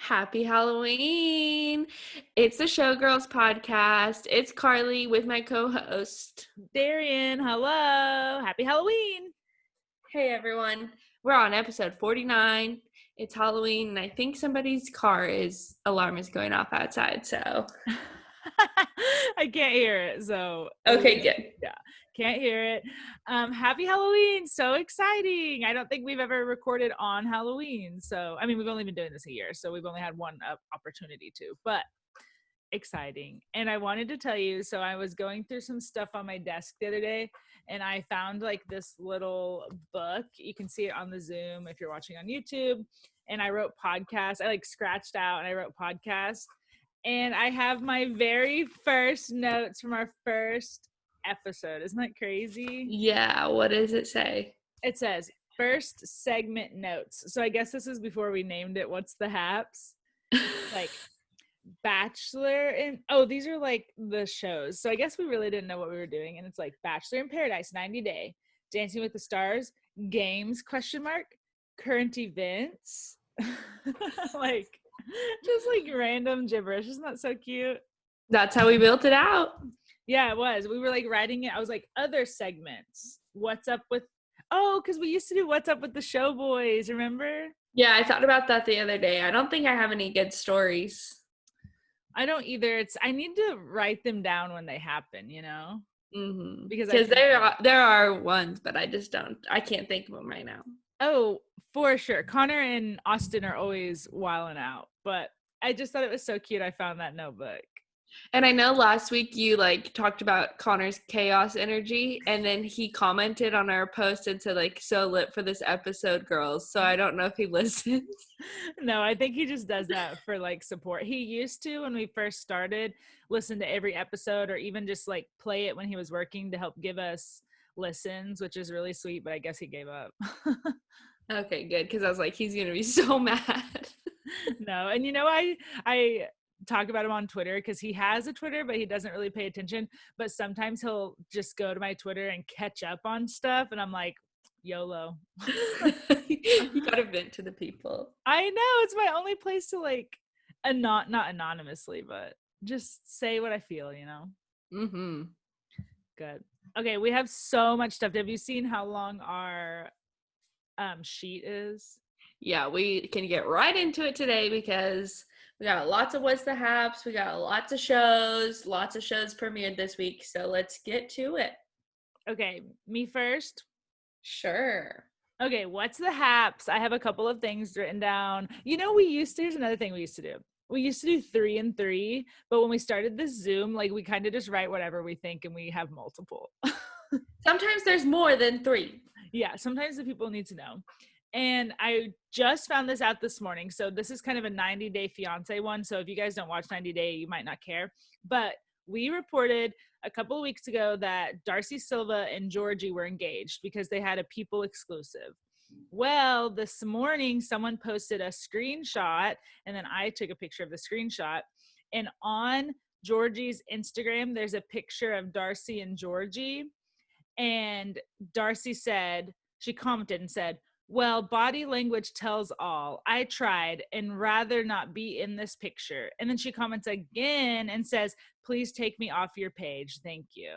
Happy Halloween. It's the Showgirls podcast. It's Carly with my co-host. Darian, hello. Happy Halloween. Hey everyone. We're on episode 49. It's Halloween and I think somebody's alarm is going off outside, so. I can't hear it, so. Okay, good. Yeah, can't hear it. Happy Halloween. So exciting. I don't think we've ever recorded on Halloween. So, I mean, we've only been doing this a year, so we've only had one opportunity to, but exciting. And I wanted to tell you, so I was going through some stuff on my desk the other day and I found like this little book. You can see it on the Zoom if you're watching on YouTube. And I wrote podcast. I like scratched out and I wrote podcast. And I have my very first notes from our first episode. Isn't that crazy? Yeah, what does it say? It says first segment notes. So I guess this is before we named it What's the Haps? Like Bachelor and these are like the shows. So I guess we really didn't know what we were doing. And it's like Bachelor in Paradise, 90 Day, Dancing with the Stars, Games, ? Current events. Like just like random gibberish. Isn't that so cute? That's how we built it out. Yeah, it was. We were like writing it. I was like, other segments. What's up with because we used to do What's Up with the Show Boys, remember? Yeah, I thought about that the other day. I don't think I have any good stories. I don't either. I need to write them down when they happen, you know? Mm-hmm. Because there are ones, but I can't think of them right now. Oh, for sure. Connor and Austin are always wilding out, but I just thought it was so cute. I found that notebook. And I know last week you like talked about Connor's chaos energy, and then he commented on our post and said like, so lit for this episode, girls. So I don't know if he listens. No, I think he just does that for like support. He used to, when we first started, listen to every episode or even just like play it when he was working to help give us listens, which is really sweet, but I guess he gave up. Okay, good. Because I was like, he's gonna be so mad. No, and you know, I talk about him on Twitter because he has a Twitter, but he doesn't really pay attention. But sometimes he'll just go to my Twitter and catch up on stuff, and I'm like, YOLO. You gotta vent to the people. I know, it's my only place to like, not anonymously, but just say what I feel, you know. Mm-hmm. Good. Okay, we have so much stuff. Have you seen how long our sheet is? Yeah, we can get right into it today because we got lots of What's the Haps. We got lots of shows. Lots of shows premiered this week. So let's get to it. Okay, me first. Sure. Okay, what's the Haps? I have a couple of things written down. You know, here's another thing we used to do. We used to do 3 and 3, but when we started this Zoom, like we kind of just write whatever we think and we have multiple. Sometimes there's more than 3. Yeah, sometimes the people need to know. And I just found this out this morning. So this is kind of a 90 Day Fiancé one. So if you guys don't watch 90 Day, you might not care. But we reported a couple of weeks ago that Darcy Silva and Georgie were engaged because they had a People exclusive. Well, this morning, someone posted a screenshot, and then I took a picture of the screenshot. And on Georgie's Instagram, there's a picture of Darcy and Georgie. And Darcy said, she commented and said, well, body language tells all. I tried and rather not be in this picture. And then she comments again and says, please take me off your page. Thank you.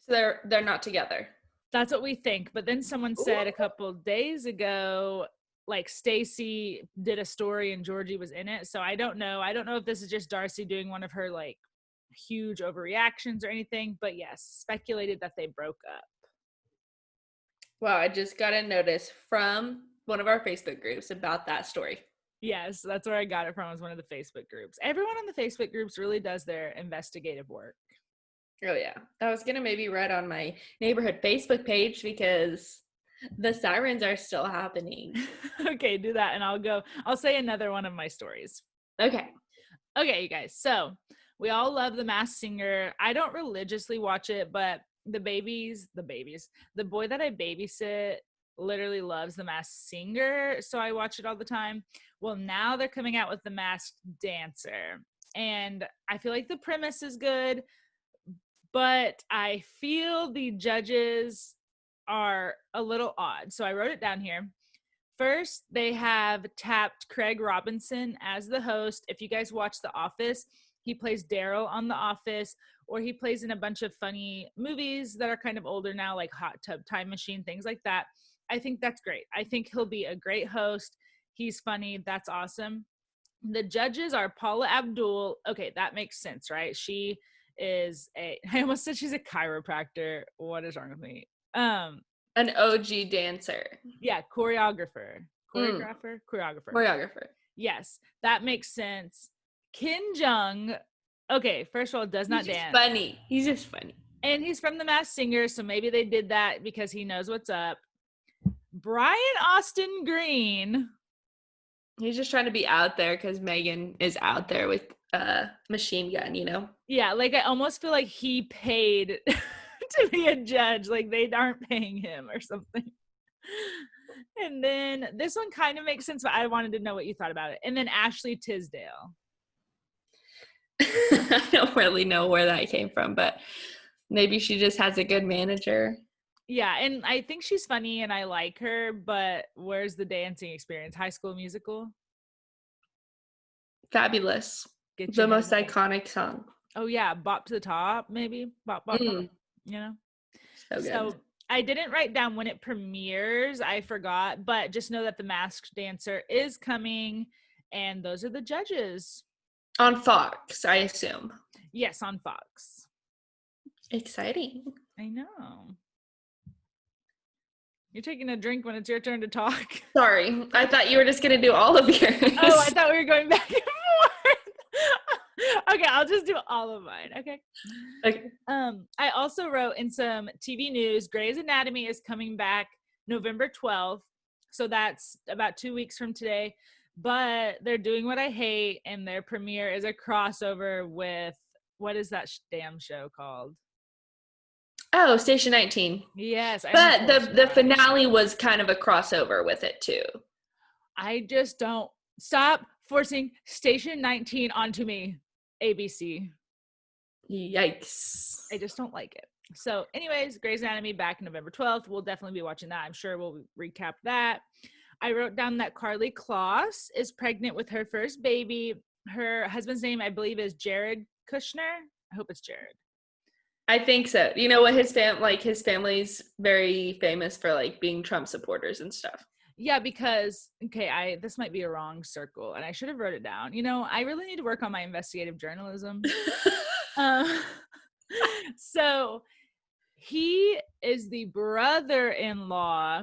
So they're not together. That's what we think. But then someone said a couple days ago, like Stacy did a story and Georgie was in it. So I don't know. I don't know if this is just Darcy doing one of her like huge overreactions or anything. But yes, speculated that they broke up. Wow, I just got a notice from one of our Facebook groups about that story. Yes, that's where I got it from, was one of the Facebook groups. Everyone on the Facebook groups really does their investigative work. Oh, yeah. I was going to maybe write on my neighborhood Facebook page because the sirens are still happening. Okay, do that, and I'll say another one of my stories. Okay, you guys. So we all love The Masked Singer. I don't religiously watch it, but the boy that I babysit literally loves The Masked Singer, so I watch it all the time. Well, now they're coming out with The Masked Dancer, and I feel like the premise is good, but I feel the judges are a little odd. So I wrote it down here. First, they have tapped Craig Robinson as the host. If you guys watch The Office, he plays Daryl on The Office, or he plays in a bunch of funny movies that are kind of older now, like Hot Tub Time Machine, things like that. I think that's great. I think he'll be a great host. He's funny. That's awesome. The judges are Paula Abdul. Okay, that makes sense, right? She is I almost said she's a chiropractor. What is wrong with me? An OG dancer. Yeah, choreographer. Mm. Choreographer. Yes, that makes sense. Kim Jung, okay, first of all, does not dance. Funny. He's just funny. And he's from The Masked Singer, so maybe they did that because he knows what's up. Brian Austin Green. He's just trying to be out there because Megan is out there with a machine gun, you know? Yeah, like I almost feel like he paid to be a judge. Like they aren't paying him or something. And then this one kind of makes sense, but I wanted to know what you thought about it. And then Ashley Tisdale. I don't really know where that came from, but maybe she just has a good manager. Yeah, and I think she's funny and I like her, but where's the dancing experience? High School Musical? Fabulous. The most iconic song. Oh yeah, Bop to the Top, maybe? Bop, bop, bop, you know? So good. So I didn't write down when it premieres. I forgot, but just know that The Masked Dancer is coming, and those are the judges. On Fox, I assume. Yes, on Fox. Exciting. I know. You're taking a drink when it's your turn to talk. Sorry. I thought you were just going to do all of yours. Oh, I thought we were going back and forth. Okay, I'll just do all of mine. Okay. I also wrote in some TV news, Grey's Anatomy is coming back November 12th. So that's about 2 weeks from today. But they're doing what I hate, and their premiere is a crossover with, what is that damn show called? Oh, Station 19. Yes. But the finale was kind of a crossover with it too. I just don't stop forcing Station 19 onto me, ABC. Yikes. I just don't like it. So anyways, Grey's Anatomy back November 12th. We'll definitely be watching that. I'm sure we'll recap that. I wrote down that Carly Kloss is pregnant with her first baby. Her husband's name, I believe, is Jared Kushner. I hope it's Jared. I think so. You know what, his family's very famous for like being Trump supporters and stuff. Yeah, because this might be a wrong circle, and I should have wrote it down. You know, I really need to work on my investigative journalism. So he is the brother-in-law.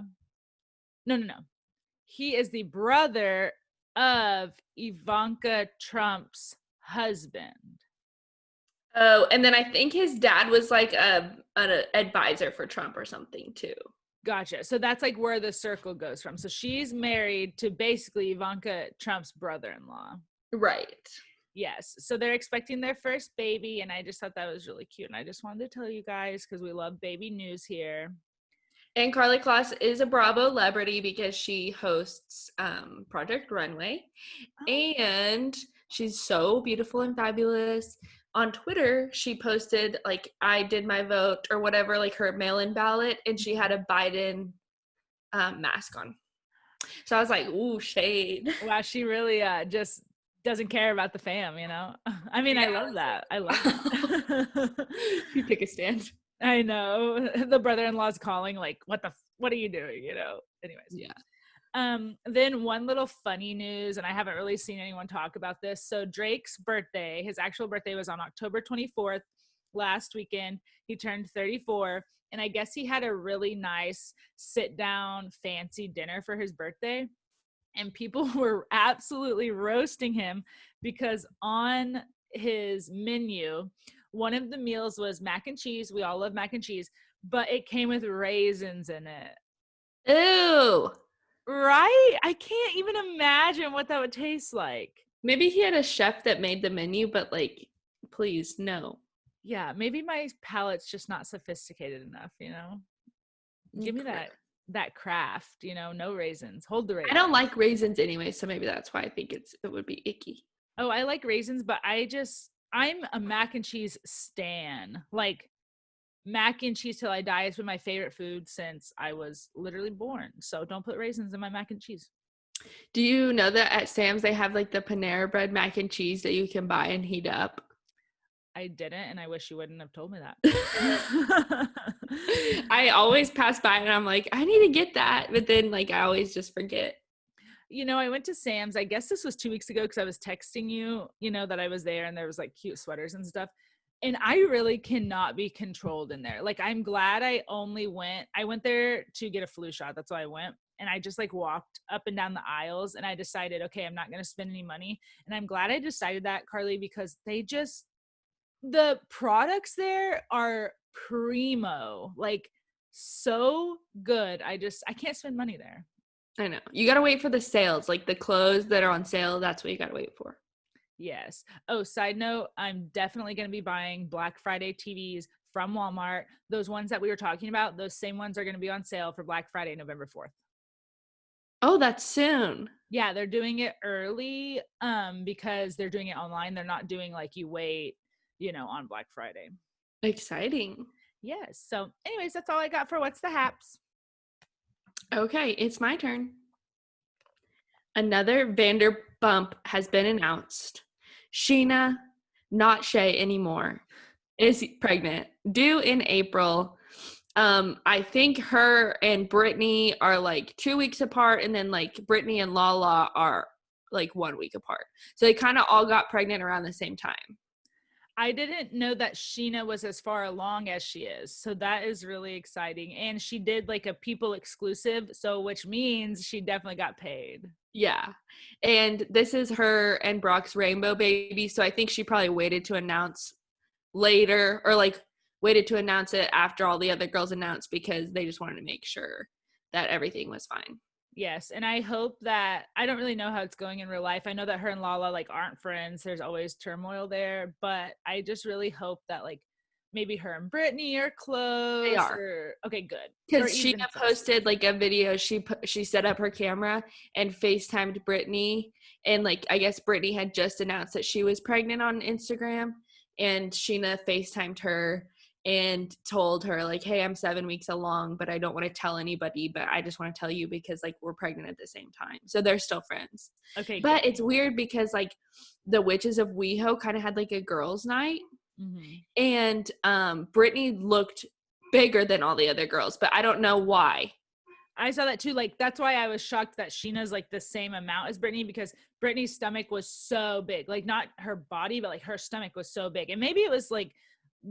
No. He is the brother of Ivanka Trump's husband. Oh, and then I think his dad was like an advisor for Trump or something too. Gotcha. So that's like where the circle goes from. So she's married to basically Ivanka Trump's brother-in-law. Right. Yes. So they're expecting their first baby, and I just thought that was really cute. And I just wanted to tell you guys because we love baby news here. And Carly Kloss is a Bravo celebrity because she hosts Project Runway. Oh. And she's so beautiful and fabulous. On Twitter, she posted, like, I did my vote or whatever, like her mail-in ballot, and she had a Biden mask on. So I was like, ooh, shade. Wow, she really just doesn't care about the fam, you know? I mean, yeah. I love that. You pick a stand. I know. The brother-in-law's calling, like, what are you doing, you know? Anyways. Yeah. Then one little funny news, and I haven't really seen anyone talk about this. So Drake's birthday, his actual birthday was on October 24th last weekend. He turned 34, and I guess he had a really nice sit-down fancy dinner for his birthday. And people were absolutely roasting him because on his menu, one of the meals was mac and cheese. We all love mac and cheese, but it came with raisins in it. Ew. Right? I can't even imagine what that would taste like. Maybe he had a chef that made the menu, but like, please, no. Yeah, maybe my palate's just not sophisticated enough, you know? Give me that craft, you know, no raisins. Hold the raisins. I don't like raisins anyway, so maybe that's why I think it would be icky. Oh, I like raisins, but I'm a mac and cheese stan. Like, mac and cheese till I die has been my favorite food since I was literally born. So don't put raisins in my mac and cheese. Do you know that at Sam's they have like the Panera Bread mac and cheese that you can buy and heat up? I didn't, and I wish you wouldn't have told me that. I always pass by and I'm like, I need to get that. But then like I always just forget. You know, I went to Sam's, I guess this was 2 weeks ago because I was texting you, that I was there and there was like cute sweaters and stuff. And I really cannot be controlled in there. Like, I'm glad I went there to get a flu shot. That's why I went. And I just like walked up and down the aisles and I decided, okay, I'm not going to spend any money. And I'm glad I decided that, Carly, because the products there are primo, like so good. I can't spend money there. I know. You got to wait for the sales, like the clothes that are on sale. That's what you got to wait for. Yes. Oh, side note, I'm definitely going to be buying Black Friday TVs from Walmart. Those ones that we were talking about, those same ones are going to be on sale for Black Friday, November 4th. Oh, that's soon. Yeah, they're doing it early because they're doing it online. They're not doing like you wait, on Black Friday. Exciting. Yes. So anyways, that's all I got for What's the Haps. Okay, it's my turn. Another Vanderpump has been announced. Sheena, not Shay anymore, is pregnant, due in April. I think her and Brittany are like 2 weeks apart, and then like Brittany and Lala are like 1 week apart. So they kind of all got pregnant around the same time. I didn't know that Sheena was as far along as she is. So that is really exciting. And she did like a People exclusive, so which means she definitely got paid. Yeah. And this is her and Brock's rainbow baby. So I think she probably waited to announce later, or like waited to announce it after all the other girls announced, because they just wanted to make sure that everything was fine. Yes, and I hope that, I don't really know how it's going in real life. I know that her and Lala like aren't friends. There's always turmoil there, but I just really hope that like maybe her and Brittany are close. They are. Okay, good. Because Sheena posted like a video. She set up her camera and FaceTimed Brittany, and like I guess Brittany had just announced that she was pregnant on Instagram, and Sheena FaceTimed her and told her like, hey, I'm 7 weeks along, but I don't want to tell anybody, but I just want to tell you because like we're pregnant at the same time. So they're still friends. Okay, but good. It's weird because like the Witches of WeHo kind of had like a girls' night. Mm-hmm. And Brittany looked bigger than all the other girls, but I don't know why. I saw that too. Like, that's why I was shocked that Sheena's like the same amount as Brittany, because Brittany's stomach was so big. Like, not her body, but like her stomach was so big. And maybe it was like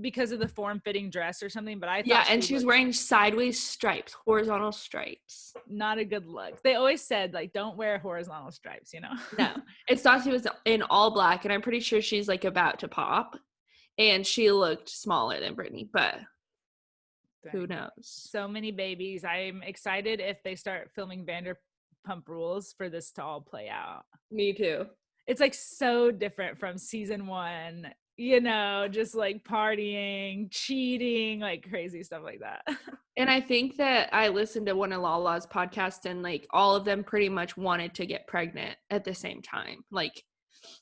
because of the form-fitting dress or something, but I thought yeah, and she was wearing sideways stripes, horizontal stripes. Not a good look. They always said like, don't wear horizontal stripes, No, it's thought she was in all black, and I'm pretty sure she's like about to pop, and she looked smaller than Brittany, but dang. Who knows? So many babies. I'm excited if they start filming Vanderpump Rules for this to all play out. Me too. It's like so different from season 1, just like partying, cheating, like crazy stuff like that. And I think that I listened to one of Lala's podcasts, and like all of them pretty much wanted to get pregnant at the same time. Like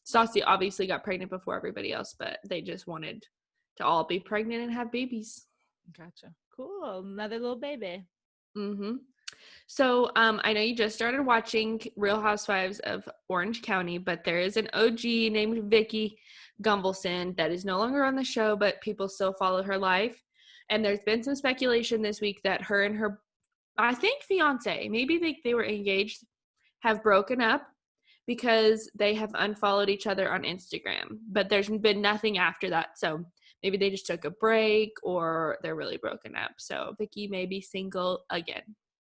Stassi obviously got pregnant before everybody else, but they just wanted to all be pregnant and have babies. Gotcha. Cool. Another little baby. Mm-hmm. So I know you just started watching Real Housewives of Orange County, but there is an OG named Vicky Gunvalson that is no longer on the show, but people still follow her life. And there's been some speculation this week that her and her, I think, fiance, maybe they were engaged, have broken up because they have unfollowed each other on Instagram. But there's been nothing after that. So maybe they just took a break, or they're really broken up. So Vicky may be single again.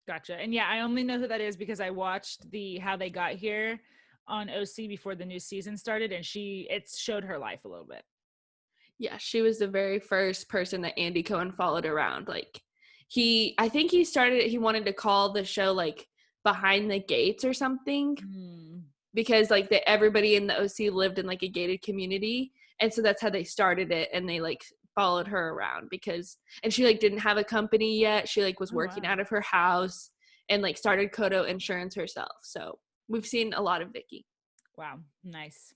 Gotcha. And yeah, I only know who that is because I watched How They Got Here on OC before the new season started, and it showed her life a little bit. Yeah, she was the very first person that Andy Cohen followed around. Like I think he wanted to call the show like Behind the Gates or something, because like everybody in the OC lived in like a gated community. And so that's how they started it, and they like followed her around and she like didn't have a company yet. She like was working out of her house and like started Kodo Insurance herself. So we've seen a lot of Vicky. Wow, nice.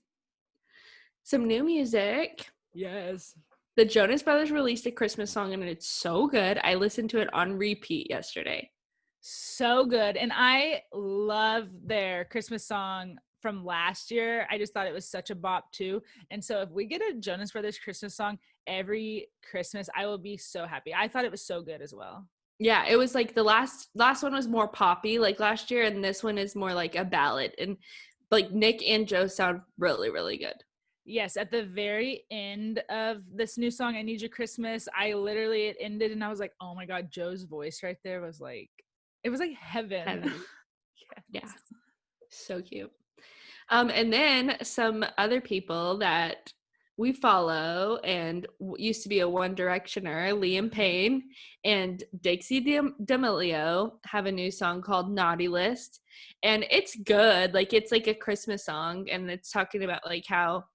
Some new music. Yes. The Jonas Brothers released a Christmas song and it's so good. I listened to it on repeat yesterday. So good. And I love their Christmas song from last year. I just thought it was such a bop too. And so if we get a Jonas Brothers Christmas song every Christmas, I will be so happy. I thought it was so good as well. Yeah, it was like the last one was more poppy like last year, and this one is more like a ballad. And like Nick and Joe sound really, really good. Yes, at the very end of this new song, I Need Your Christmas, it ended and I was like, oh my God, Joe's voice right there was like, it was like heaven. Yes. Yeah, so cute. And then some other people that we follow and used to be a One Directioner, Liam Payne and Dixie D'Amelio have a new song called Naughty List. And it's good. Like, it's like a Christmas song, and it's talking about like how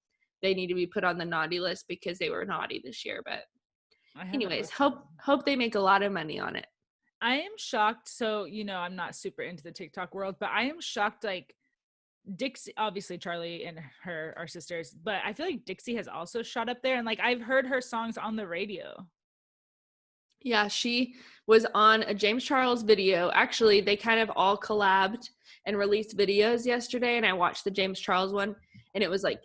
they need to be put on the naughty list because they were naughty this year. But anyways, hope they make a lot of money on it. I am shocked. So, I'm not super into the TikTok world, but I am shocked. Like, Dixie, obviously Charlie and her are sisters, but I feel like Dixie has also shot up there, and like I've heard her songs on the radio. Yeah, she was on a James Charles video. Actually, they kind of all collabed and released videos yesterday, and I watched the James Charles one, and it was like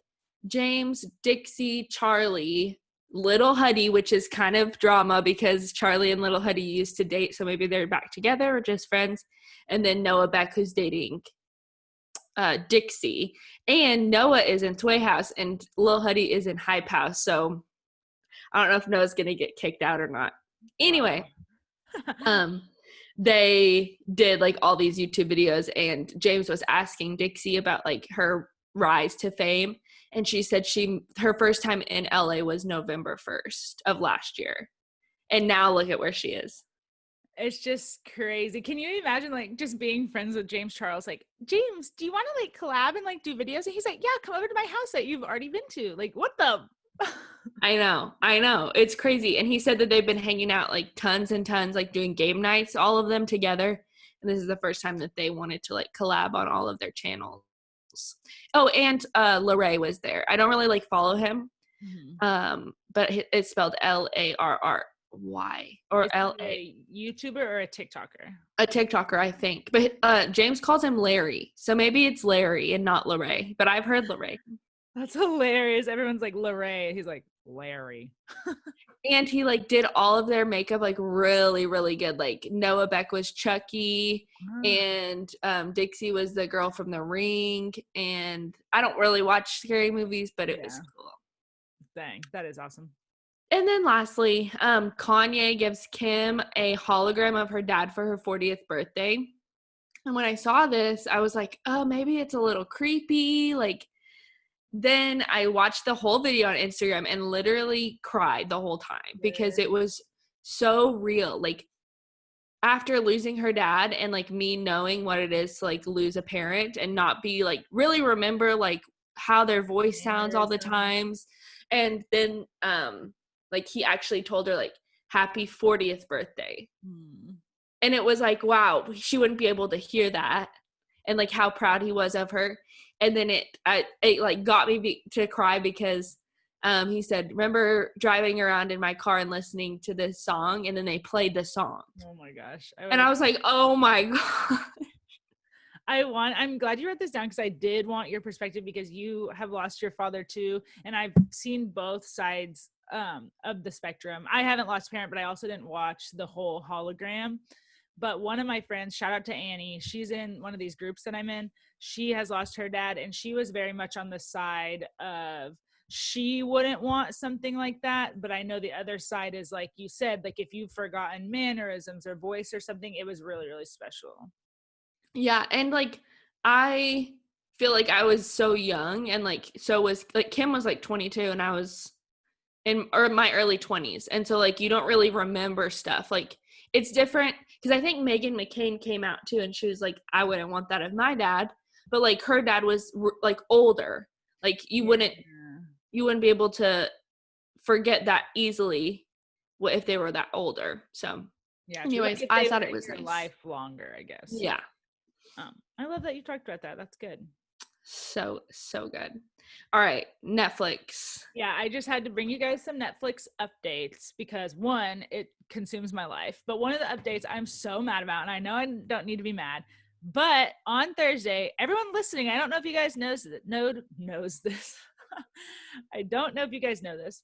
James, Dixie, Charlie, Little Huddy, which is kind of drama because Charlie and Little Huddy used to date, so maybe they're back together or just friends, and then Noah Beck, who's dating Dixie, and Noah is in Toy House and Lil Huddy is in Hype House, so I don't know if Noah's gonna get kicked out or not. Anyway, they did like all these YouTube videos, and James was asking Dixie about like her rise to fame, and she said her first time in LA was November 1st of last year, and now look at where she is. It's just crazy. Can you imagine like just being friends with James Charles? Like, James, do you want to like collab and like do videos? And he's like, yeah, come over to my house that you've already been to. Like, what the? I know. It's crazy. And he said that they've been hanging out like tons and tons, like doing game nights, all of them together. And this is the first time that they wanted to like collab on all of their channels. Oh, and Larray was there. I don't really like follow him. Mm-hmm. But it's spelled Larry or Is LA. A YouTuber or a TikToker? A TikToker, I think. But James calls him Larry. So maybe it's Larry and not Larray. But I've heard Larray. That's hilarious. Everyone's like Larray. He's like Larry. And he like did all of their makeup like really, really good. Like Noah Beck was Chucky, and Dixie was the girl from The Ring. And I don't really watch scary movies, but it was cool. Dang, that is awesome. And then lastly, Kanye gives Kim a hologram of her dad for her 40th birthday. And when I saw this, I was like, oh, maybe it's a little creepy. Like, then I watched the whole video on Instagram and literally cried the whole time because it was so real. Like, after losing her dad and like me knowing what it is to like lose a parent and not be like really remember like how their voice sounds all the times. And then like he actually told her like happy 40th birthday. And it was like, wow, she wouldn't be able to hear that, and like how proud he was of her. And then it like got me to cry because he said, remember driving around in my car and listening to this song? And then they played the song. Oh my gosh. I was like, oh my God. I'm glad you wrote this down because I did want your perspective because you have lost your father too. And I've seen both sides of the spectrum. I haven't lost a parent, but I also didn't watch the whole hologram. But one of my friends, shout out to Annie, she's in one of these groups that I'm in. She has lost her dad, and she was very much on the side of she wouldn't want something like that. But I know the other side is like you said, like if you've forgotten mannerisms or voice or something, it was really, really special. Yeah, and like I feel like I was so young, and like so was like Kim was like 22 and I was in my early 20s. And so like you don't really remember stuff. Like it's different because I think Meghan McCain came out too and she was like, I wouldn't want that of my dad. But like her dad was like older. Like you wouldn't be able to forget that easily if they were that older. So anyways, I thought it was nice. Life longer, I guess. Yeah. I love that you talked about that. That's good. So good. All right, Netflix. Yeah, I just had to bring you guys some Netflix updates because one, it consumes my life. But one of the updates I'm so mad about, and I know I don't need to be mad, but on Thursday, everyone listening, I don't know if you guys knows this. I don't know if you guys know this.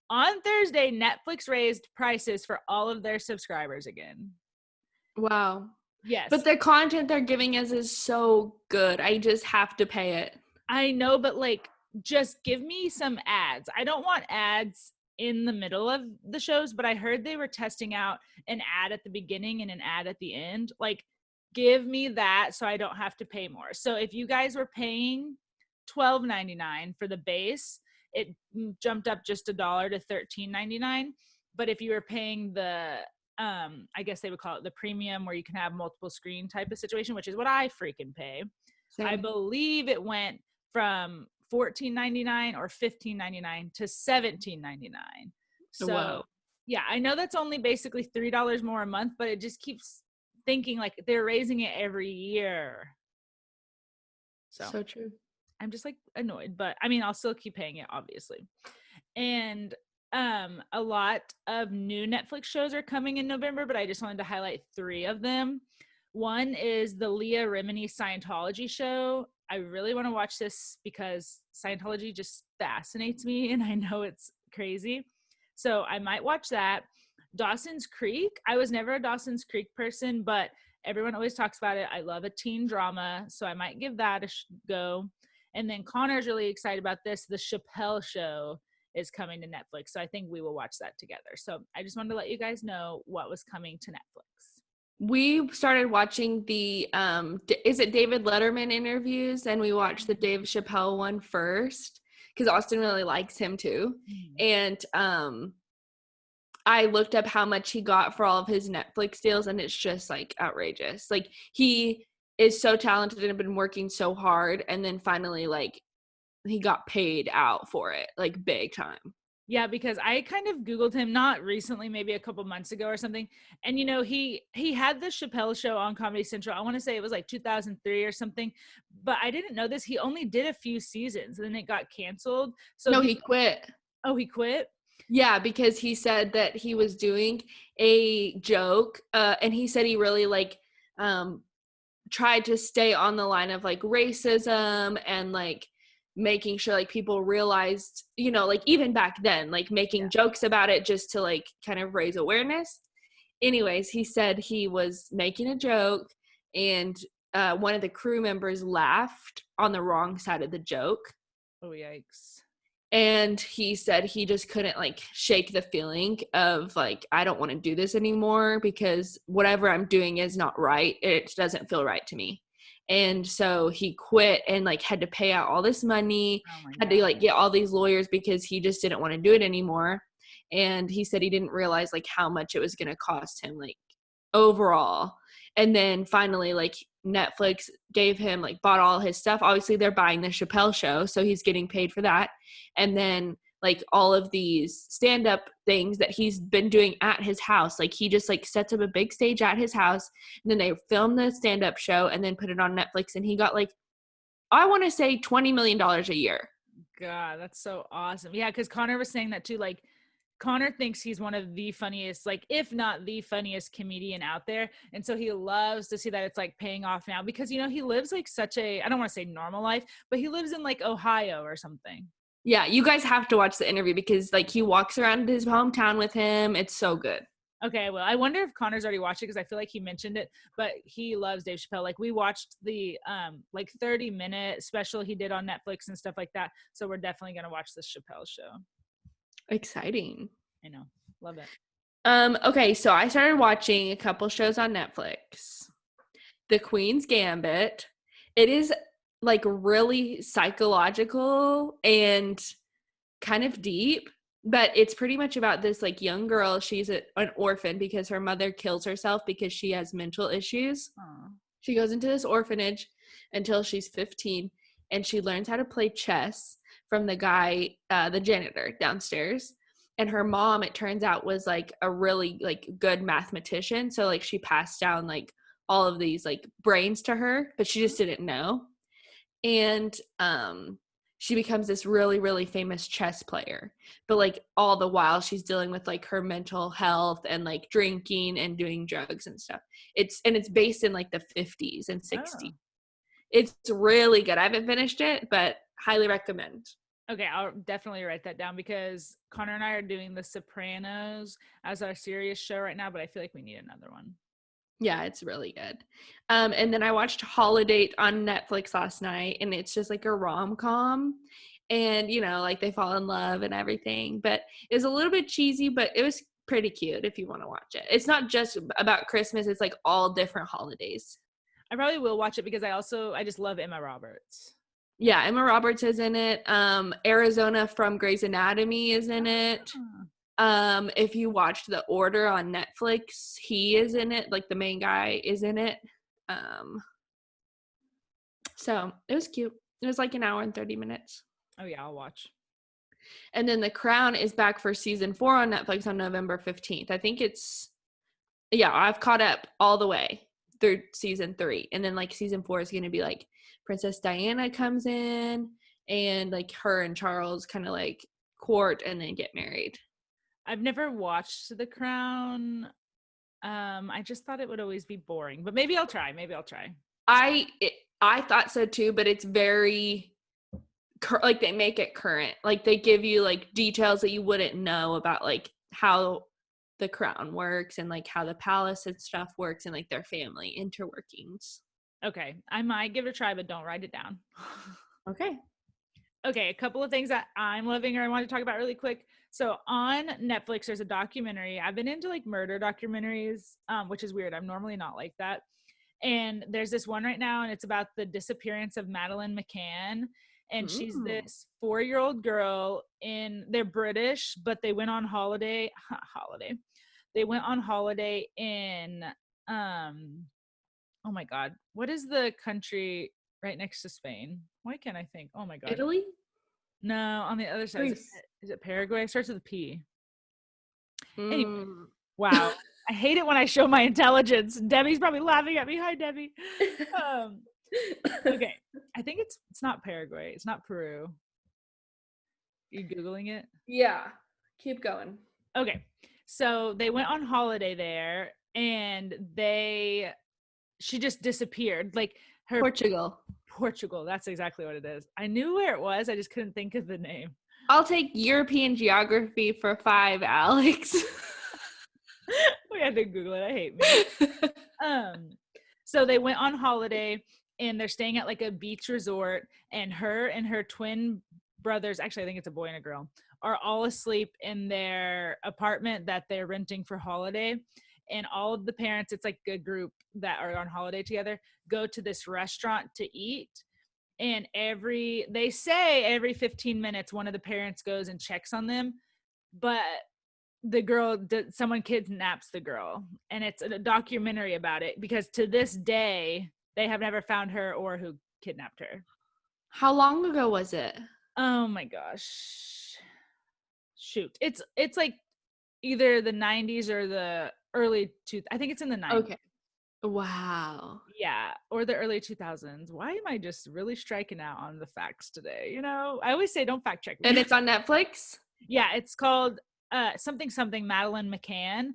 On Thursday, Netflix raised prices for all of their subscribers again. Wow. Yes. But the content they're giving us is so good. I just have to pay it. I know, but like, just give me some ads. I don't want ads in the middle of the shows, but I heard they were testing out an ad at the beginning and an ad at the end. Like, give me that so I don't have to pay more. So if you guys were paying $12.99 for the base, it jumped up just $1 to $13.99. But if you were paying the I guess they would call it the premium, where you can have multiple screen type of situation, which is what I freaking pay. Same. I believe it went from $14.99 or $15.99 to $17.99. So Whoa. yeah, I know that's only basically $3 more a month, but it just keeps thinking like they're raising it every year. So true. I'm just like annoyed, but I mean, I'll still keep paying it, obviously. And a lot of new Netflix shows are coming in November, but I just wanted to highlight 3 of them. One is the Leah Remini Scientology show. I really want to watch this because Scientology just fascinates me, and I know it's crazy. So I might watch that. Dawson's Creek. I was never a Dawson's Creek person, but everyone always talks about it. I love a teen drama, so I might give that a go. And then Connor's really excited about this. The Chappelle Show is coming to Netflix, so I think we will watch that together. So I just wanted to let you guys know what was coming to Netflix. We started watching the is it David Letterman interviews, and we watched the Dave Chappelle one first because Austin really likes him too. And I looked up how much he got for all of his Netflix deals, and it's just like outrageous. Like, he is so talented and been working so hard, and then finally like he got paid out for it, like big time. Yeah, because I kind of Googled him, not recently, maybe a couple months ago or something. And, you know, he had the Chappelle Show on Comedy Central. I want to say it was like 2003 or something. But I didn't know this. He only did a few seasons, and then it got canceled. So No, he quit. Oh, he quit? Yeah, because he said that he was doing a joke, and he said he really like tried to stay on the line of like racism and like making sure like people realized, you know, like even back then, like making jokes about it just to like kind of raise awareness. Anyways, he said he was making a joke, and one of the crew members laughed on the wrong side of the joke. Oh, yikes. And he said he just couldn't like shake the feeling of like, I don't want to do this anymore because whatever I'm doing is not right. It doesn't feel right to me. And so he quit and like had to pay out all this money, had to like get all these lawyers because he just didn't want to do it anymore. And he said he didn't realize like how much it was going to cost him like overall. And then finally like Netflix gave him like bought all his stuff. Obviously they're buying the Chappelle Show, so he's getting paid for that. And then like all of these stand-up things that he's been doing at his house, like he just like sets up a big stage at his house, and then they film the stand-up show and then put it on Netflix, and he got like, I want to say $20 million a year. God, that's so awesome. Yeah, because Connor was saying that too. Like, Connor thinks he's one of the funniest, like if not the funniest comedian out there. And so he loves to see that it's like paying off now because, you know, he lives like such a, I don't want to say normal life, but he lives in like Ohio or something. Yeah, you guys have to watch the interview because like he walks around his hometown with him. It's so good. Okay, well, I wonder if Connor's already watched it because I feel like he mentioned it, but he loves Dave Chappelle. Like, we watched the like 30-minute special he did on Netflix and stuff like that. So we're definitely going to watch this Chappelle Show. Exciting. I know. Love it. Okay, so I started watching a couple shows on Netflix. The Queen's Gambit. It is like really psychological and kind of deep, but it's pretty much about this like young girl. She's an orphan because her mother kills herself because she has mental issues. Aww. She goes into this orphanage until she's 15, and she learns how to play chess from the guy, the janitor downstairs. And her mom, it turns out, was like a really like good mathematician. So like she passed down like all of these like brains to her, but she just didn't know. and she becomes this really, really famous chess player. But like all the while she's dealing with like her mental health and like drinking and doing drugs and stuff. It's based in like the 50s and 60s. Oh. It's really good. I haven't finished it, but highly recommend. Okay, I'll definitely write that down because Connor and I are doing The Sopranos as our serious show right now, but I feel like we need another one. Yeah, it's really good. And then I watched Holiday on Netflix last night, and it's just like a rom-com. And, you know, like they fall in love and everything. But it was a little bit cheesy, but it was pretty cute if you want to watch it. It's not just about Christmas, it's like all different holidays. I probably will watch it because I just love Emma Roberts. Yeah, Emma Roberts is in it. Arizona from Grey's Anatomy is in it. If you watched The Order on Netflix, he is in it. Like the main guy is in it. So it was cute. It was like an hour and 30 minutes. Oh yeah, I'll watch. And then The Crown is back for season 4 on Netflix on November 15th. I think I've caught up all the way through season 3. And then like season 4 is going to be like Princess Diana comes in and like her and Charles kind of like court and then get married. I've never watched The Crown. I just thought it would always be boring, but maybe I'll try. I thought so too, but it's very like they make it current. Like they give you like details that you wouldn't know about like how the crown works and like how the palace and stuff works and like their family interworkings. Okay, I might give it a try, but don't write it down. Okay. Okay, a couple of things that I'm loving or I want to talk about really quick. So on Netflix, there's a documentary. I've been into like murder documentaries, which is weird. I'm normally not like that. And there's this one right now, and it's about the disappearance of Madeleine McCann. And she's this 4-year-old girl they're British, but they went on holiday. They went on holiday in, oh my God, what is the country right next to Spain? Why can't I think? Oh my God. Italy? No, on the other side. Is it Paraguay? It starts with a P. Anyway, wow. I hate it when I show my intelligence. Debbie's probably laughing at me. Hi, Debbie. Okay. I think it's not Paraguay. It's not Peru. You Googling it? Yeah. Keep going. Okay. So they went on holiday there and she just disappeared. Like Portugal. That's exactly what it is. I knew where it was. I just couldn't think of the name. I'll take European geography for 5, Alex. We had to Google it. I hate me. So they went on holiday and they're staying at like a beach resort, and her twin brothers, actually I think it's a boy and a girl, are all asleep in their apartment that they're renting for holiday. And all of the parents, it's like a group that are on holiday together, go to this restaurant to eat. And every 15 minutes, one of the parents goes and checks on them. But someone kidnaps the girl. And it's a documentary about it because to this day, they have never found her or who kidnapped her. How long ago was it? Oh my gosh. Shoot. It's like either the 90s or the early I think it's in the 90s. Okay. Wow. Yeah, or the early 2000s. Why am I just really striking out on the facts today? You know, I always say don't fact check me. And it's on Netflix? Yeah, it's called something Madeleine McCann.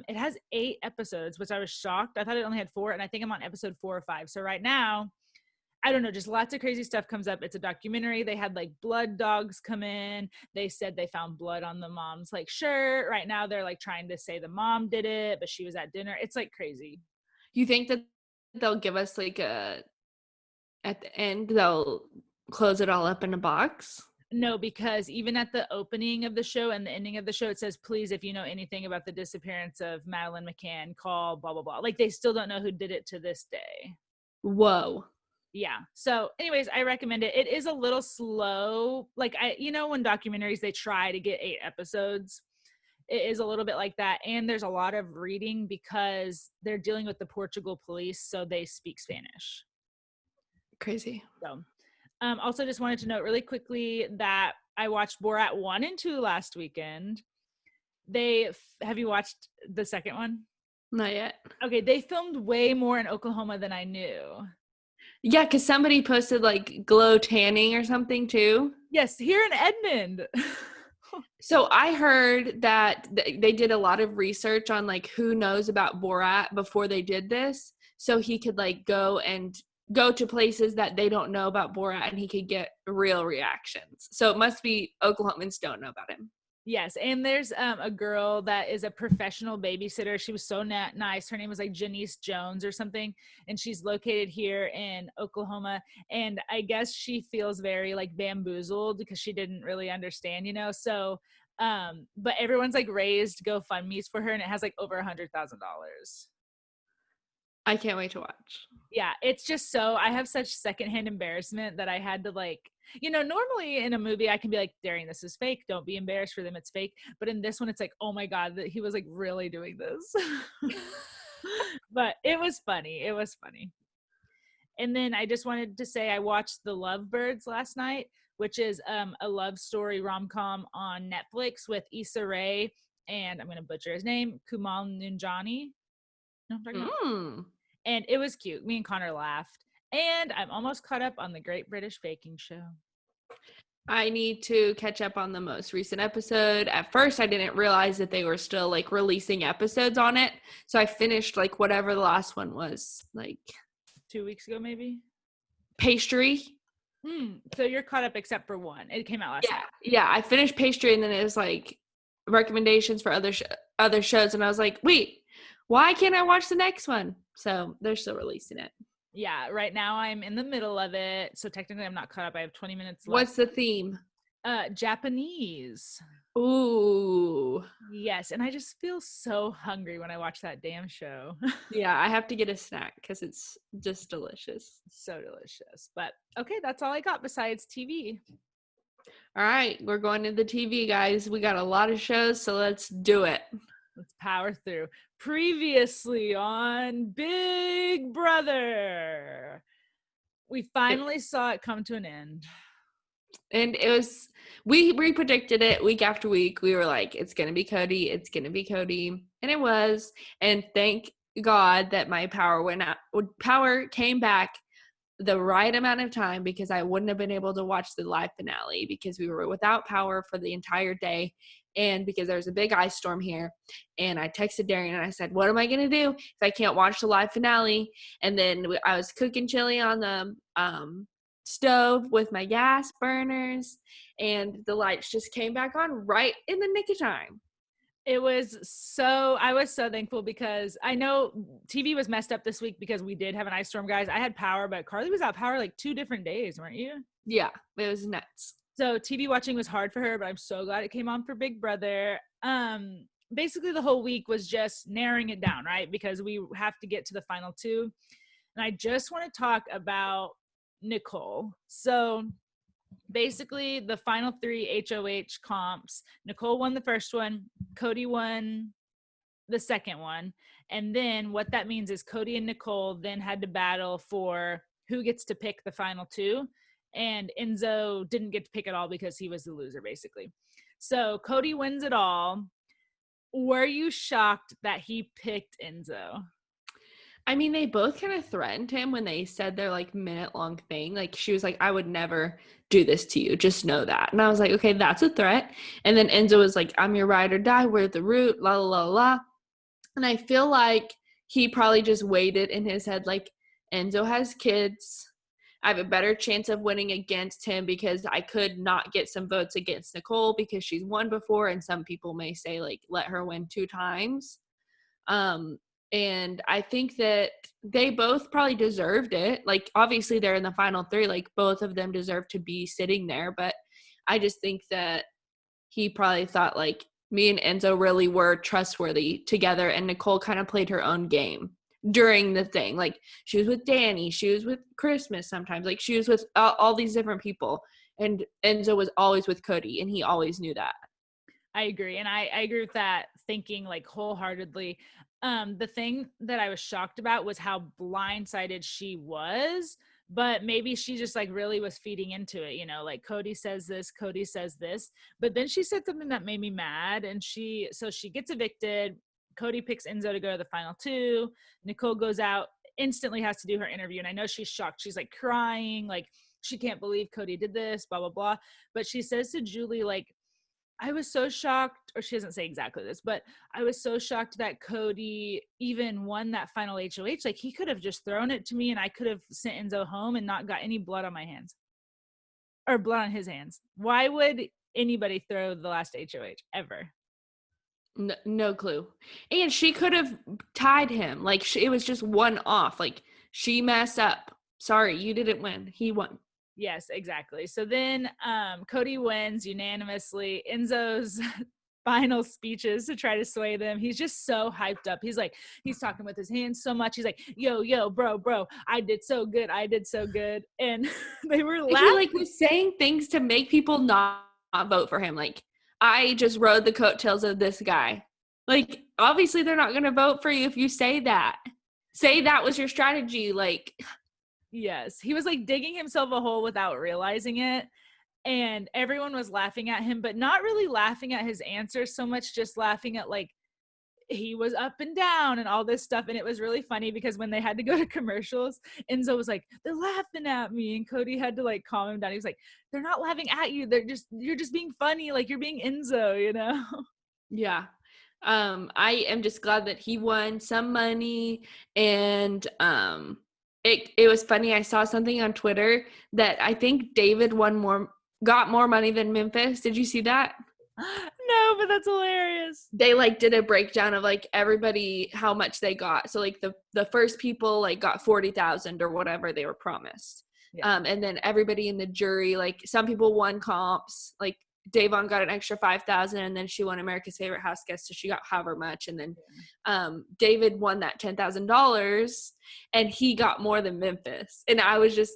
It has 8 episodes, which I was shocked. I thought it only had 4, and I think I'm on episode 4 or 5. So right now, I don't know, just lots of crazy stuff comes up. It's a documentary. They had like blood dogs come in. They said they found blood on the mom's like shirt. Right now they're like trying to say the mom did it, but she was at dinner. It's like crazy. You think that they'll give us like at the end, they'll close it all up in a box? No, because even at the opening of the show and the ending of the show, it says, please, if you know anything about the disappearance of Madeleine McCann, call blah, blah, blah. Like they still don't know who did it to this day. Whoa. Yeah. So anyways, I recommend it. It is a little slow. Like when documentaries, they try to get 8 episodes. It is a little bit like that. And there's a lot of reading because they're dealing with the Portugal police. So they speak Spanish. Crazy. So also just wanted to note really quickly that I watched Borat 1 and 2 last weekend. Have you watched the second one? Not yet. Okay. They filmed way more in Oklahoma than I knew. Yeah, because somebody posted like glow tanning or something too. Yes, here in Edmond. So I heard that they did a lot of research on like who knows about Borat before they did this, so he could like go to places that they don't know about Borat, and he could get real reactions. So it must be Oklahomans don't know about him. Yes, and there's a girl that is a professional babysitter. She was so nice. Her name was like Janice Jones or something, and she's located here in Oklahoma. And I guess she feels very like bamboozled because she didn't really understand, So, but everyone's like raised GoFundMe's for her, and it has like over $100,000. I can't wait to watch. Yeah, it's just so I have such secondhand embarrassment that I had to normally in a movie I can be like, Darian, this is fake. Don't be embarrassed for them. It's fake. But in this one, it's like, oh my God, that he was like really doing this. But it was funny. It was funny. And then I just wanted to say I watched The Lovebirds last night, which is a love story rom-com on Netflix with Issa Rae and I'm going to butcher his name, Kumail Nanjiani. No, I'm talking about. And it was cute. Me and Connor laughed. And I'm almost caught up on the Great British Baking Show. I need to catch up on the most recent episode. At first, I didn't realize that they were still like releasing episodes on it. So I finished like whatever the last one was, like 2 weeks ago, maybe. Pastry. So you're caught up except for one. It came out last night. Yeah. I finished Pastry, and then it was like recommendations for other shows, and I was like, wait, why can't I watch the next one? So they're still releasing it. Yeah, right now I'm in the middle of it. So technically I'm not caught up. I have 20 minutes left. What's the theme? Japanese. Ooh. Yes, and I just feel so hungry when I watch that damn show. Yeah, I have to get a snack because it's just delicious. So delicious. But okay, that's all I got besides TV. All right, we're going to the TV, guys. We got a lot of shows, so let's do it. Let's power through. Previously on Big Brother, we finally saw it come to an end. And it was, we predicted it week after week. We were like, it's going to be Cody. It's going to be Cody. And it was. And thank God that my power came back the right amount of time, because I wouldn't have been able to watch the live finale because we were without power for the entire day. And because there was a big ice storm here, and I texted Darian and I said, what am I going to do if I can't watch the live finale? And then I was cooking chili on the stove with my gas burners, and the lights just came back on right in the nick of time. I was so thankful because I know TV was messed up this week because we did have an ice storm, guys. I had power, but Carly was out power like 2 different days, weren't you? Yeah, it was nuts. So TV watching was hard for her, but I'm so glad it came on for Big Brother. Basically the whole week was just narrowing it down, right? Because we have to get to the final 2. And I just want to talk about Nicole. So basically the final 3 HOH comps, Nicole won the first one, Cody won the second one, and then what that means is Cody and Nicole then had to battle for who gets to pick the final 2, and Enzo didn't get to pick it all because he was the loser basically. So Cody wins it all. Were you shocked that he picked Enzo? I mean, they both kind of threatened him when they said their like minute-long thing. Like, she was like, I would never do this to you. Just know that. And I was like, okay, that's a threat. And then Enzo was like, I'm your ride or die. We're the root, la, la, la, la. And I feel like he probably just waited in his head, like, Enzo has kids. I have a better chance of winning against him because I could not get some votes against Nicole because she's won before. And some people may say, like, let her win 2 times. And I think that they both probably deserved it. Like, obviously they're in the final 3, like both of them deserve to be sitting there. But I just think that he probably thought like me and Enzo really were trustworthy together, and Nicole kind of played her own game during the thing. Like, she was with Danny, she was with Christmas sometimes, like she was with all these different people, and Enzo was always with Cody, and he always knew that. I agree. And I agree with that thinking like wholeheartedly. The thing that I was shocked about was how blindsided she was, but maybe she just like really was feeding into it, like Cody says this, but then she said something that made me mad, and so she gets evicted. Cody picks Enzo to go to the final 2. Nicole goes out instantly has to do her interview. And I know she's shocked. She's like crying, like she can't believe Cody did this, blah, blah, blah. But she says to Julie, like, I was so shocked, or she doesn't say exactly this, but I was so shocked that Cody even won that final HOH. Like, he could have just thrown it to me and I could have sent Enzo home and not got any blood on my hands. Or blood on his hands. Why would anybody throw the last HOH ever? No clue. And she could have tied him. Like, it was just one off. Like, she messed up. Sorry, you didn't win. He won. Yes, exactly. So then Cody wins unanimously. Enzo's final speeches to try to sway them. He's just so hyped up. He's like, he's talking with his hands so much. He's like, yo, bro, I did so good. And they were laughing. He like was saying things to make people not vote for him. Like, I just rode the coattails of this guy. Like, obviously they're not going to vote for you if you say that. Say that was your strategy. Like, yes, he was like digging himself a hole without realizing it. And everyone was laughing at him, but not really laughing at his answers so much, just laughing at like he was up and down and all this stuff. And it was really funny because when they had to go to commercials, Enzo was like, they're laughing at me. And Cody had to like calm him down. He was like, they're not laughing at you. You're just being funny. Like, you're being Enzo, you know? Yeah. I am just glad that he won some money. And it was funny. I saw something on Twitter that I think David got more money than Memphis. Did you see that? No, but that's hilarious. They like did a breakdown of like everybody, how much they got. So like the first people like got 40,000 or whatever they were promised. Yeah. And then everybody in the jury, like some people won comps, like Davon got an extra 5,000 and then she won America's Favorite House Guest. So she got however much. And then David won that $10,000 and he got more than Memphis. And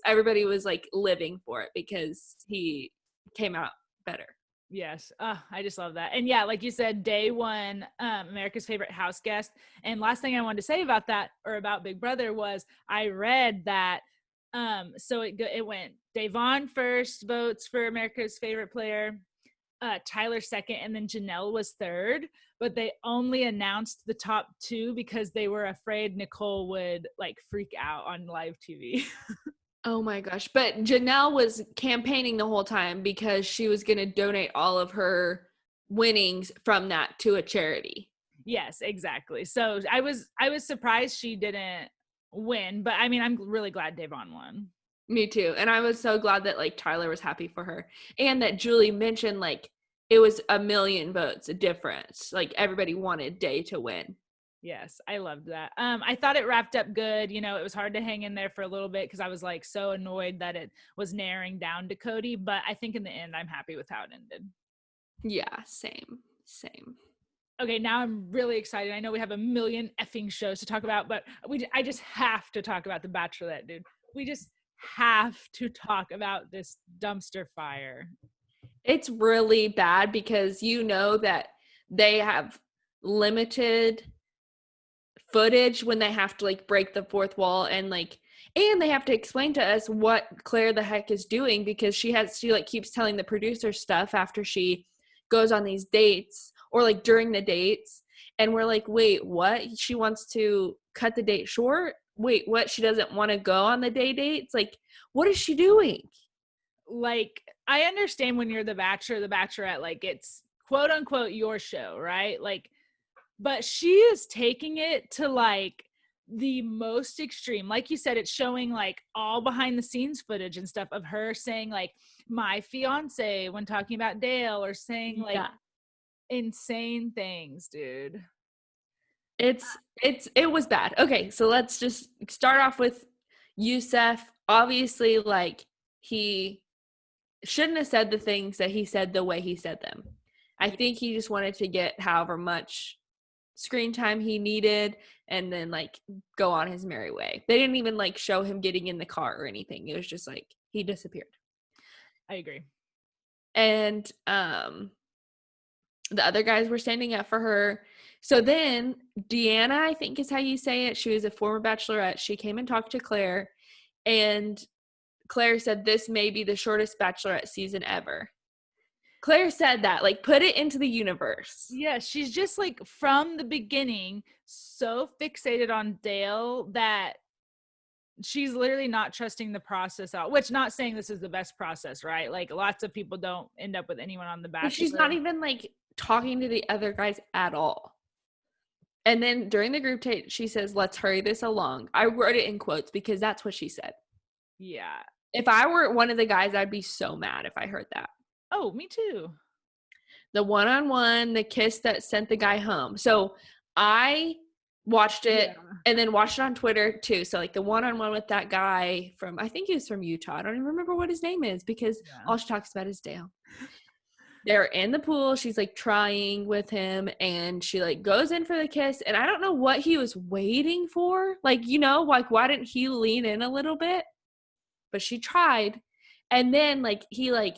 everybody was like living for it because he came out better. Yes. I just love that. And yeah, like you said, Day won America's Favorite House Guest. And last thing I wanted to say about that, or about Big Brother, was I read that so it went Davon first votes for America's Favorite Player, Tyler second, and then Janelle was third. But they only announced the top two because they were afraid Nicole would like freak out on live TV. Oh my gosh. But Janelle was campaigning the whole time because she was going to donate all of her winnings from that to a charity. Yes, exactly. So I was surprised she didn't win, but I mean, I'm really glad Davon won. Me too. And I was so glad that like Tyler was happy for her and that Julie mentioned like it was 1 million votes a difference. Like everybody wanted Day to win. Yes, I loved that. I thought it wrapped up good. You know, it was hard to hang in there for a little bit because I was like so annoyed that it was narrowing down to Cody. But I think in the end, I'm happy with how it ended. Yeah, same. Okay, now I'm really excited. I know we have a million effing shows to talk about, but I just have to talk about The Bachelorette, dude. We just have to talk about this dumpster fire. It's really bad because you know that they have limited footage when they have to like break the fourth wall and they have to explain to us what Claire the heck is doing because she like keeps telling the producer stuff after she goes on these dates or like during the dates and we're like, wait, what? She wants to cut the date short? Wait, what? She doesn't want to go on the dates? Like, what is she doing? Like, I understand when you're the Bachelor, the Bachelorette, like it's quote unquote your show, right? Like, but she is taking it to like the most extreme. Like you said, it's showing like all behind the scenes footage and stuff of her saying like my fiance when talking about Dale or saying like insane things, dude. It was bad. Okay, so let's just start off with Youssef. Obviously, like he shouldn't have said the things that he said the way he said them. I think he just wanted to get however much screen time he needed and then like go on his merry way. They didn't even like show him getting in the car or anything. It was just like he disappeared. I agree. And the other guys were standing up for her. So then Deanna, I think is how you say it. She was a former Bachelorette. She came and talked to Claire and Claire said this may be the shortest Bachelorette season ever. Claire said that, like, put it into the universe. Yeah, she's just like from the beginning so fixated on Dale that she's literally not trusting the process out, which not saying this is the best process, right? Like lots of people don't end up with anyone on The But she's not Bachelor. even like talking to the other guys at all. And then during the group date, she says, "Let's hurry this along." I wrote it in quotes because that's what she said. Yeah. If I were one of the guys, I'd be so mad if I heard that. Oh, me too. The one-on-one, the kiss that sent the guy home. So I watched it Yeah. and then watched it on Twitter too. So like the one-on-one with that guy from, I think he was from Utah. I don't even remember what his name is because all she talks about is Dale. They're in the pool. She's like trying with him and she like goes in for the kiss. And I don't know what he was waiting for. Like, you know, like why didn't he lean in a little bit? But she tried. And then like he like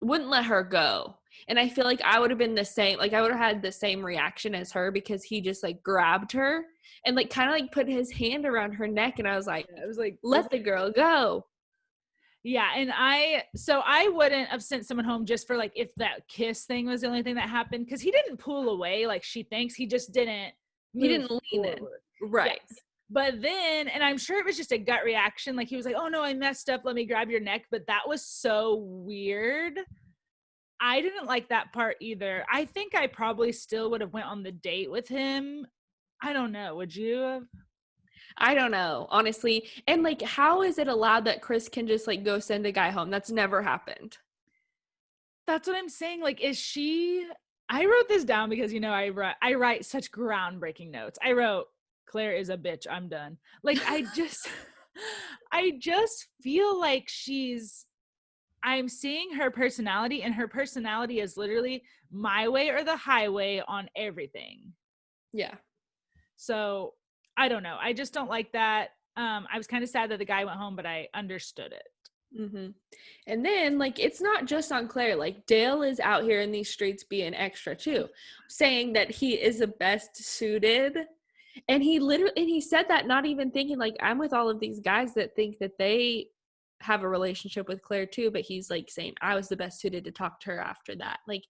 wouldn't let her go. And I feel like I would have been the same. Like I would have had the same reaction as her because he just like grabbed her and like kind of like put his hand around her neck. And I was like, It was like, let the girl go. yeah. And I wouldn't have sent someone home just for like, if that kiss thing was the only thing that happened. Cause he didn't pull away like she thinks. He just didn't. He didn't lean forward. in. Right. Yes. But then, and I'm sure it was just a gut reaction. Like he was like, "Oh no, I messed up. Let me grab your neck." But that was so weird. I didn't like that part either. I think I probably still would have went on the date with him. I don't know. Would you have? I don't know, honestly. And like, how is it allowed that Chris can just like go send a guy home? That's never happened. That's what I'm saying. Like, is she? I wrote this down because I write such groundbreaking notes. I wrote, "Claire is a bitch. I'm done." Like, I just feel like I'm seeing her personality, and her personality is literally my way or the highway on everything. Yeah. So I don't know. I just don't like that. I was kind of sad that the guy went home, but I understood it. Mm-hmm. And then like it's not just on Claire. Like Dale is out here in these streets being extra too, saying that he is the best suited. And he said that not even thinking like I'm with all of these guys that think that they have a relationship with Claire too, but he's like saying I was the best suited to talk to her after that. Like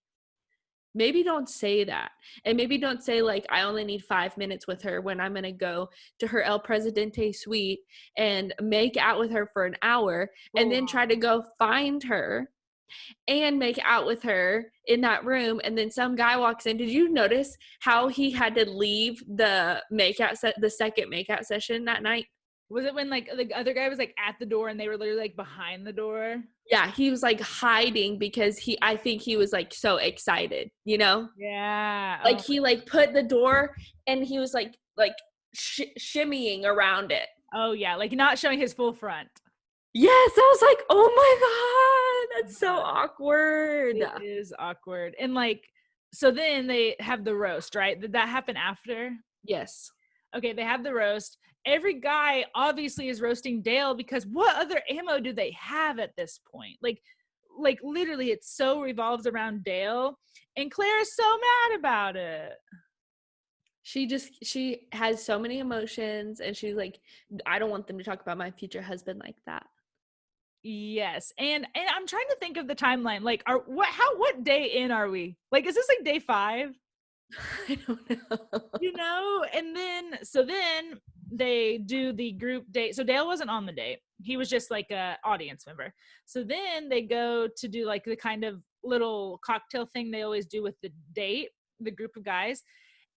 maybe don't say that. And maybe don't say like I only need 5 minutes with her when I'm going to go to her El Presidente suite and make out with her for an hour and then try to go find her and make out with her in that room. And then some guy walks in. Did you notice how he had to leave the second makeout session that night? Was it when like the other guy was like at the door and they were literally like behind the door? Yeah, he was like hiding because I think he was like so excited, you know? Yeah. Like he like put the door and he was like shimmying around it. Oh yeah, like not showing his full front. Yes, I was like, oh my God, that's so awkward. It is awkward. And like, so then they have the roast, right? Did that happen after? Yes. Okay, they have the roast. Every guy obviously is roasting Dale because what other ammo do they have at this point? Like literally it so revolves around Dale and Claire is so mad about it. She has so many emotions and she's like, I don't want them to talk about my future husband like that. Yes. And I'm trying to think of the timeline. Like what day in are we? Like is this like day 5? I don't know. And then they do the group date. So Dale wasn't on the date. He was just like a audience member. So then they go to do like the kind of little cocktail thing they always do with the date, the group of guys.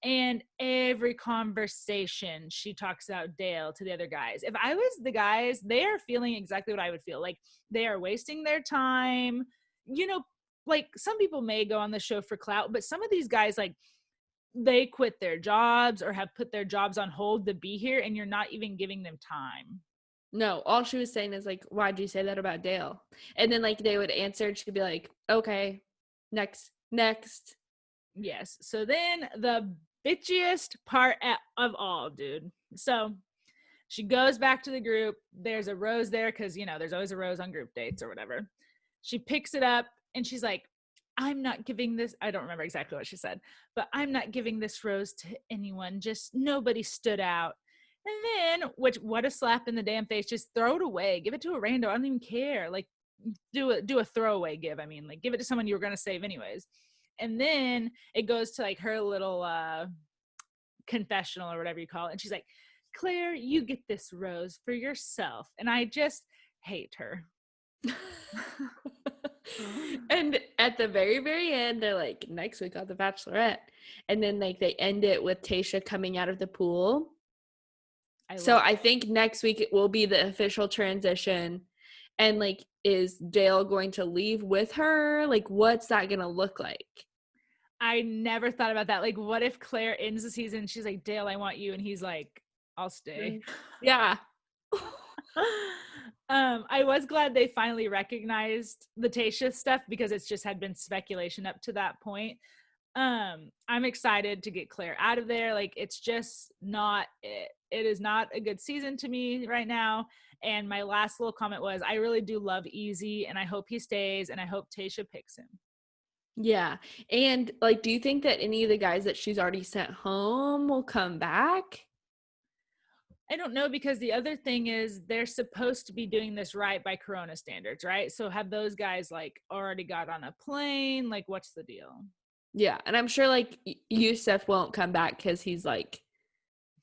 And every conversation she talks about Dale to the other guys. If I was the guys, they are feeling exactly what I would feel. Like they are wasting their time. Like some people may go on the show for clout, but some of these guys, like they quit their jobs or have put their jobs on hold to be here and you're not even giving them time. No, all she was saying is like, why'd you say that about Dale? And then like they would answer and she'd be like, okay, next. Yes. So then the bitchiest part of all, dude. So she goes back to the group. There's a rose there because, there's always a rose on group dates or whatever. She picks it up and she's like, I'm not giving this. I don't remember exactly what she said, but I'm not giving this rose to anyone. Just nobody stood out. And then, what a slap in the damn face. Just throw it away. Give it to a rando. I don't even care. Like, do a throwaway give. I mean, like, give it to someone you were going to save anyways. And then it goes to like her little confessional or whatever you call it. And she's like, Claire, you get this rose for yourself. And I just hate her. And at the very, very end, they're like, next week on The Bachelorette. And then like they end it with Tayshia coming out of the pool. I think next week it will be the official transition. And like, is Dale going to leave with her? Like, what's that going to look like? I never thought about that. Like, what if Claire ends the season? She's like, Dale, I want you. And he's like, I'll stay. Yeah. I was glad they finally recognized the Tayshia stuff because it's just had been speculation up to that point. I'm excited to get Claire out of there. Like, it's just not it is not a good season to me right now. And my last little comment was, I really do love Easy, and I hope he stays, and I hope Tayshia picks him. Yeah. And like, do you think that any of the guys that she's already sent home will come back? I don't know, because the other thing is they're supposed to be doing this right by Corona standards, right? So have those guys like already got on a plane? Like, what's the deal? Yeah. And I'm sure like Yusuf won't come back because he's like,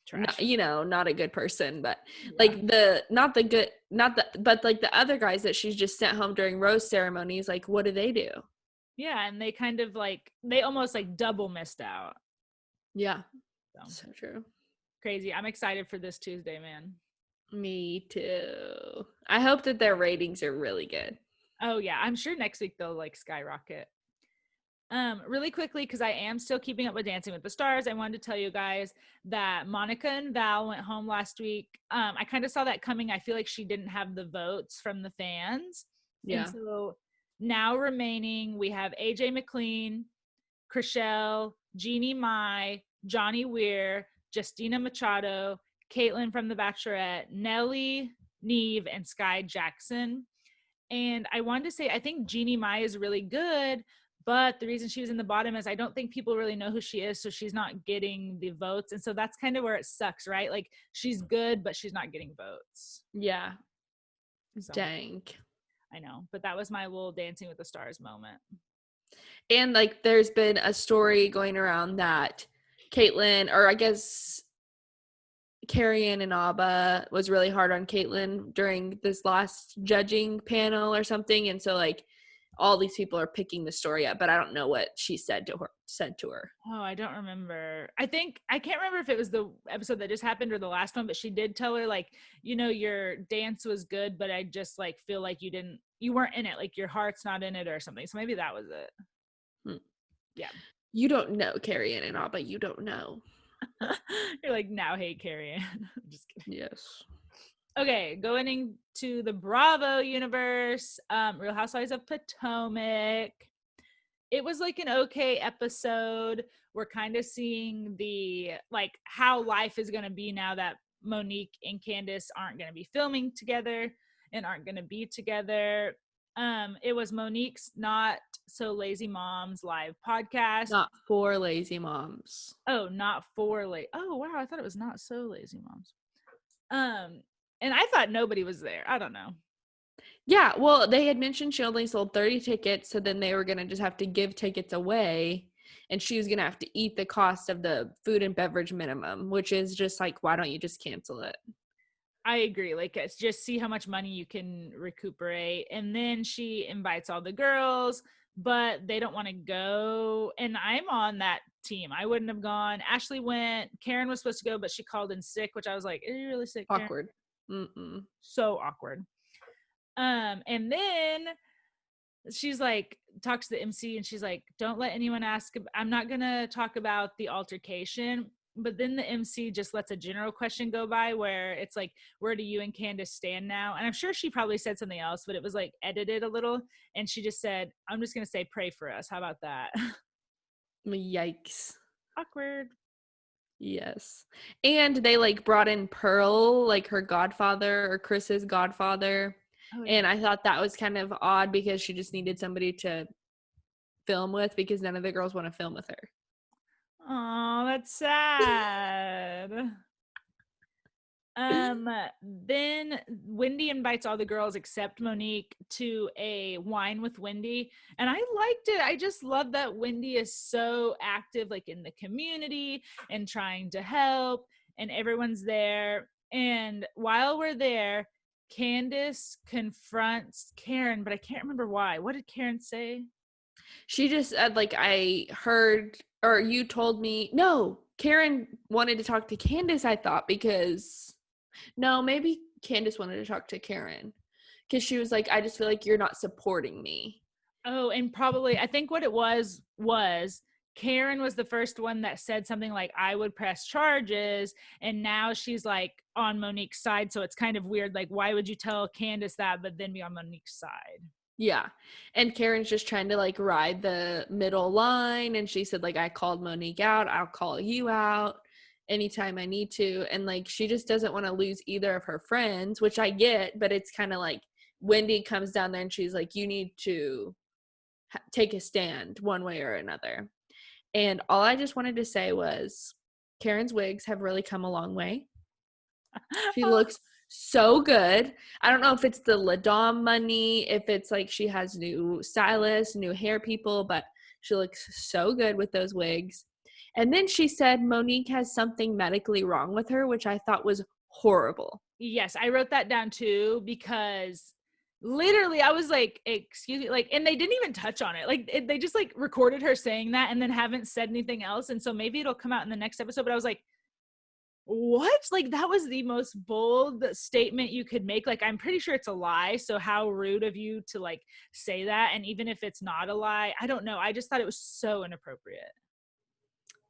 trash. Not a good person, but like but like the other guys that she's just sent home during rose ceremonies, like what do they do? Yeah, and they kind of like, they almost like double missed out. Yeah. So true. Crazy. I'm excited for this Tuesday, man. Me too. I hope that their ratings are really good. Oh yeah, I'm sure next week they'll like skyrocket. Really quickly, because I am still keeping up with Dancing with the Stars, I wanted to tell you guys that Monica and Val went home last week. I kind of saw that coming. I feel like she didn't have the votes from the fans. Yeah. And so now remaining, we have AJ McLean, Chrishell, Jeannie Mai, Johnny Weir, Justina Machado, Caitlin from The Bachelorette, Nellie, Neve, and Sky Jackson. And I wanted to say, I think Jeannie Mai is really good, but the reason she was in the bottom is I don't think people really know who she is, so she's not getting the votes. And so that's kind of where it sucks, right? Like, she's good, but she's not getting votes. Yeah. So, dang. I know, but that was my little Dancing with the Stars moment. And like, there's been a story going around that Caitlin, or I guess Carrie-Ann and Abba, was really hard on Caitlin during this last judging panel or something. And so like, all these people are picking the story up, but I don't know what she said to her. Oh, I don't remember. I can't remember if it was the episode that just happened or the last one, but she did tell her like, your dance was good, but I just like feel like you weren't in it. Like, your heart's not in it or something. So maybe that was it. Yeah. You don't know Carrie-Ann and Abba. You don't know. You're like, now hate Carrie-Ann. Just kidding. Yes. Okay, going into the Bravo universe, Real Housewives of Potomac. It was like an okay episode. We're kind of seeing the like how life is going to be now that Monique and Candace aren't going to be filming together and aren't going to be together. It was Monique's Not So Lazy Moms live podcast. Not for lazy moms. Oh, not for oh wow, I thought it was Not So Lazy Moms. And I thought nobody was there. I don't know. Yeah, well, they had mentioned she only sold 30 tickets, so then they were going to just have to give tickets away, and she was going to have to eat the cost of the food and beverage minimum, which is just like, why don't you just cancel it? I agree. Like, it's just see how much money you can recuperate. And then she invites all the girls, but they don't want to go. And I'm on that team. I wouldn't have gone. Ashley went. Karen was supposed to go, but she called in sick, which I was like, are you really sick, Karen? Awkward. Mm-mm. So awkward. And then she's like, talks to the MC, and she's like, don't let anyone ask. I'm not going to talk about the altercation. But then the MC just lets a general question go by where it's like, where do you and Candace stand now? And I'm sure she probably said something else, but it was like edited a little. And she just said, I'm just going to say, pray for us. How about that? Yikes. Awkward. Yes. And they like brought in Pearl, like her godfather or Chris's godfather. Oh, yeah. And I thought that was kind of odd because she just needed somebody to film with because none of the girls want to film with her. Oh, that's sad. Then Wendy invites all the girls except Monique to a wine with Wendy. And I liked it. I just love that Wendy is so active, like in the community and trying to help. and everyone's there. And while we're there, Candace confronts Karen, but I can't remember why. What did Karen say? She just said, like, I heard, or you told me, no, Karen wanted to talk to Candace, I thought, because, no, maybe Candace wanted to talk to Karen. Because she was like, I just feel like you're not supporting me. Oh, and probably, I think what it was Karen was the first one that said something like, I would press charges. And now she's like on Monique's side. So it's kind of weird. Like, why would you tell Candace that, but then be on Monique's side? Yeah. And Karen's just trying to like ride the middle line. And she said, like, I called Monique out. I'll call you out anytime I need to. And like, she just doesn't want to lose either of her friends, which I get, but it's kind of like Wendy comes down there and she's like, you need to take a stand one way or another. And all I just wanted to say was Karen's wigs have really come a long way. She looks so good. I don't know if it's the Ladom money, if it's like she has new stylists, new hair people, but she looks so good with those wigs. And then she said Monique has something medically wrong with her, which I thought was horrible. Yes, I wrote that down too, because literally I was like, excuse me, like, and they didn't even touch on it. Like they just like recorded her saying that and then haven't said anything else. And so maybe it'll come out in the next episode, but I was like, what? Like, that was the most bold statement you could make. Like, I'm pretty sure it's a lie. So how rude of you to like say that. And even if it's not a lie, I don't know. I just thought it was so inappropriate.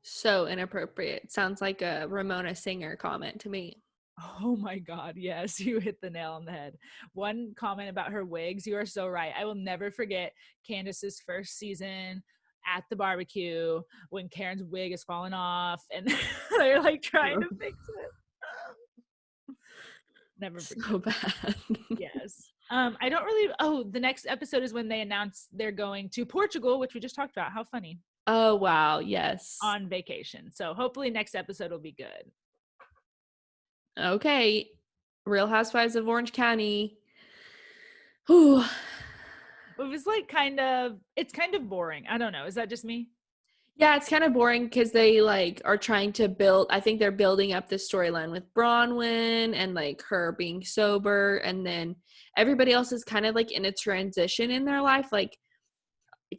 So inappropriate. Sounds like a Ramona Singer comment to me. Oh my God. Yes, you hit the nail on the head. One comment about her wigs. You are so right. I will never forget Candace's first season at the barbecue when Karen's wig is falling off and they're like trying to fix it. Never forget. So bad. Yes. I don't really. Oh, the next episode is when they announce they're going to Portugal, which we just talked about. How funny. Oh, wow. Yes. On vacation. So hopefully next episode will be good. Okay. Real Housewives of Orange County. Whew. It was like it's kind of boring. I don't know. Is that just me? Yeah, it's kind of boring because they like are trying to build, I think they're building up this storyline with Bronwyn and like her being sober, and then everybody else is kind of like in a transition in their life. Like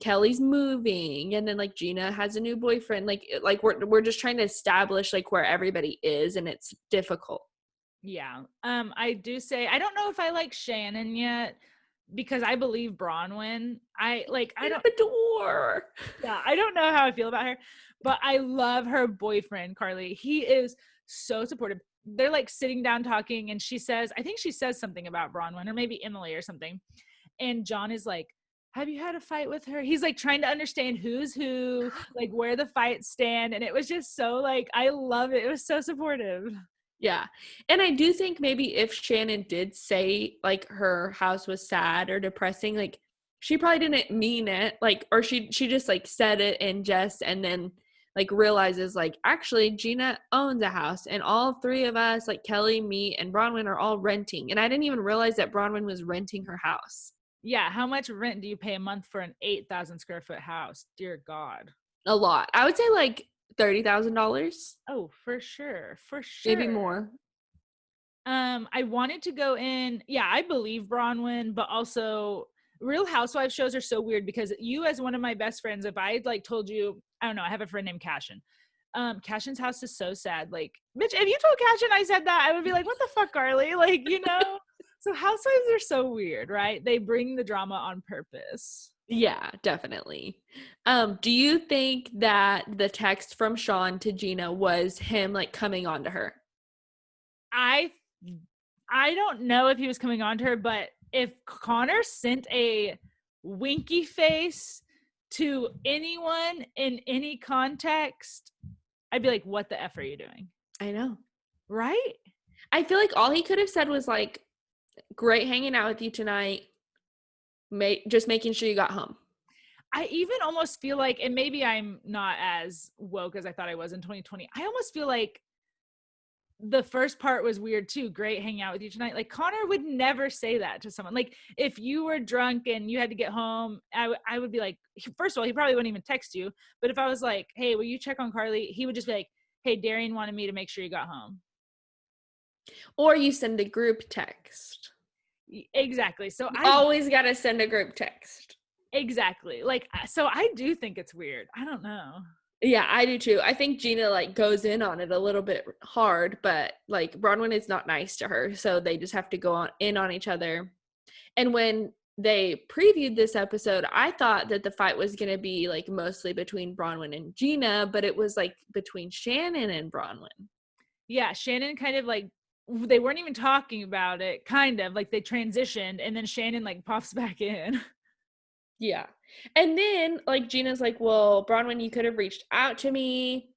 Kelly's moving, and then like Gina has a new boyfriend. Like we're just trying to establish like where everybody is, and it's difficult. Yeah. I do say I don't know if I like Shannon yet because I believe Bronwyn. I don't adore. Yeah, I don't know how I feel about her, but I love her boyfriend, Carly. He is so supportive. They're like sitting down talking, and I think she says something about Bronwyn or maybe Emily or something. And John is like, have you had a fight with her? He's like trying to understand who's who, like where the fights stand. And it was just so like, I love it. It was so supportive. Yeah. And I do think maybe if Shannon did say like her house was sad or depressing, like she probably didn't mean it, like, or she just like said it in jest, and then like realizes like actually Gina owns a house and all three of us, like Kelly, me, and Bronwyn, are all renting. And I didn't even realize that Bronwyn was renting her house. Yeah. How much rent do you pay a month for an 8,000 square foot house? Dear God. A lot. I would say like $30,000. Oh, for sure. For sure. Maybe more. I wanted to go in. Yeah, I believe Bronwyn, but also Real Housewives shows are so weird because you, as one of my best friends, if I had like told you, I don't know, I have a friend named Cashin. Cashin's house is so sad. Like, bitch, if you told Cashin I said that, I would be like, what the fuck, Carly? Like, you know? So Housewives are so weird, right? They bring the drama on purpose. Yeah, definitely. Do you think that the text from Sean to Gina was him like coming on to her? I don't know if he was coming on to her, but if Connor sent a winky face to anyone in any context, I'd be like, what the F are you doing? I know. Right? I feel like all he could have said was like, great hanging out with you tonight. Just making sure you got home. I even almost feel like, and maybe I'm not as woke as I thought I was in 2020. I almost feel like the first part was weird too. Great hanging out with you tonight. Like Connor would never say that to someone. Like if you were drunk and you had to get home, I would be like, first of all, he probably wouldn't even text you. But if I was like, hey, will you check on Carly? He would just be like, hey, Darian wanted me to make sure you got home. Or you send a group text. Exactly. So I always got to send a group text. Exactly. Like, so I do think it's weird. I don't know. Yeah, I do too. I think Gina like goes in on it a little bit hard, but like Bronwyn is not nice to her, so they just have to go in on each other. And when they previewed this episode, I thought that the fight was going to be like mostly between Bronwyn and Gina, but it was like between Shannon and Bronwyn. Yeah, Shannon kind of like, they weren't even talking about it, kind of like they transitioned, and then Shannon like pops back in. Yeah. And then like Gina's like, well, Bronwyn, you could have reached out to me.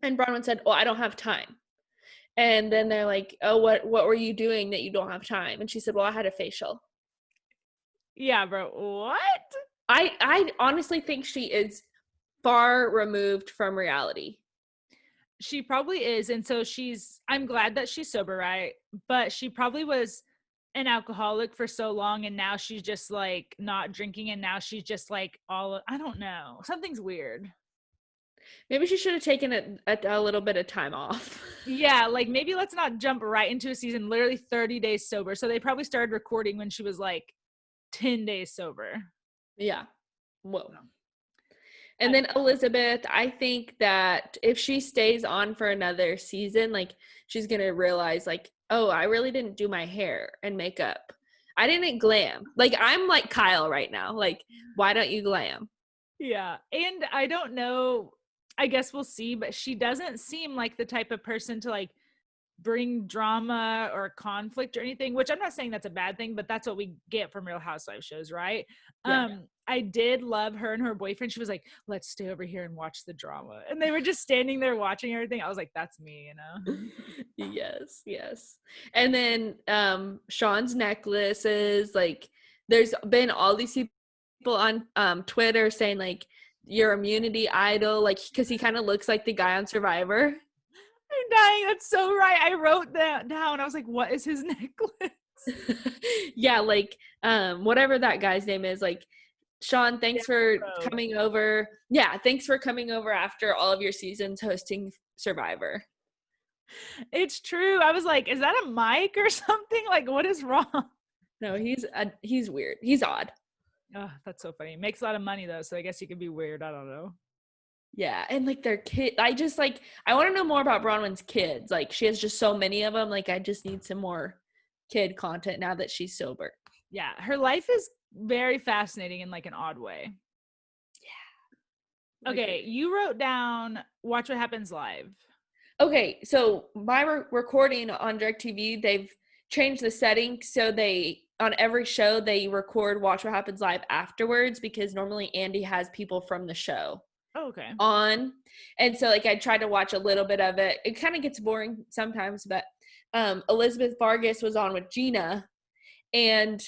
And Bronwyn said, well, I don't have time. And then they're like, oh, what were you doing that you don't have time? And she said, well, I had a facial. Yeah, bro. What? I honestly think she is far removed from reality. She probably is. And so I'm glad that she's sober, right? But she probably was an alcoholic for so long, and now she's just like not drinking, and now she's just like I don't know. Something's weird. Maybe she should have taken a little bit of time off. Yeah, like maybe let's not jump right into a season, literally 30 days sober. So they probably started recording when she was like 10 days sober. Yeah. Whoa. And then Elizabeth, I think that if she stays on for another season, like she's going to realize like, oh, I really didn't do my hair and makeup. I didn't glam. Like I'm like Kyle right now. Like, why don't you glam? Yeah. And I don't know, I guess we'll see, but she doesn't seem like the type of person to like bring drama or conflict or anything, which I'm not saying that's a bad thing, but that's what we get from Real Housewives shows, right? Yeah. I did love her and her boyfriend. She was like, let's stay over here and watch the drama. And they were just standing there watching everything. I was like, that's me, you know? Yes. And then Sean's necklaces, like there's been all these people on Twitter saying like your immunity idol, like because he kind of looks like the guy on Survivor. I'm dying. That's so right. I wrote that down. I was like, what is his necklace? Yeah, like whatever that guy's name is, like Sean, thanks for coming over. Yeah, thanks for coming over after all of your seasons hosting Survivor. It's true. I was like, is that a mic or something? Like, what is wrong? No, he's weird. He's odd. Oh, that's so funny. Makes a lot of money though, so I guess he could be weird. I don't know. Yeah, and like their kid, I want to know more about Bronwyn's kids. Like she has just so many of them. Like I just need some more kid content now that she's sober. Yeah, her life is very fascinating in like an odd way. Yeah. Okay, you wrote down Watch What Happens Live. Okay, so my recording on DirecTV, they've changed the settings so they on every show they record Watch What Happens Live afterwards because normally Andy has people from the show. Oh, okay. On. And so like I tried to watch a little bit of it. It kind of gets boring sometimes, but Elizabeth Vargas was on with Gina and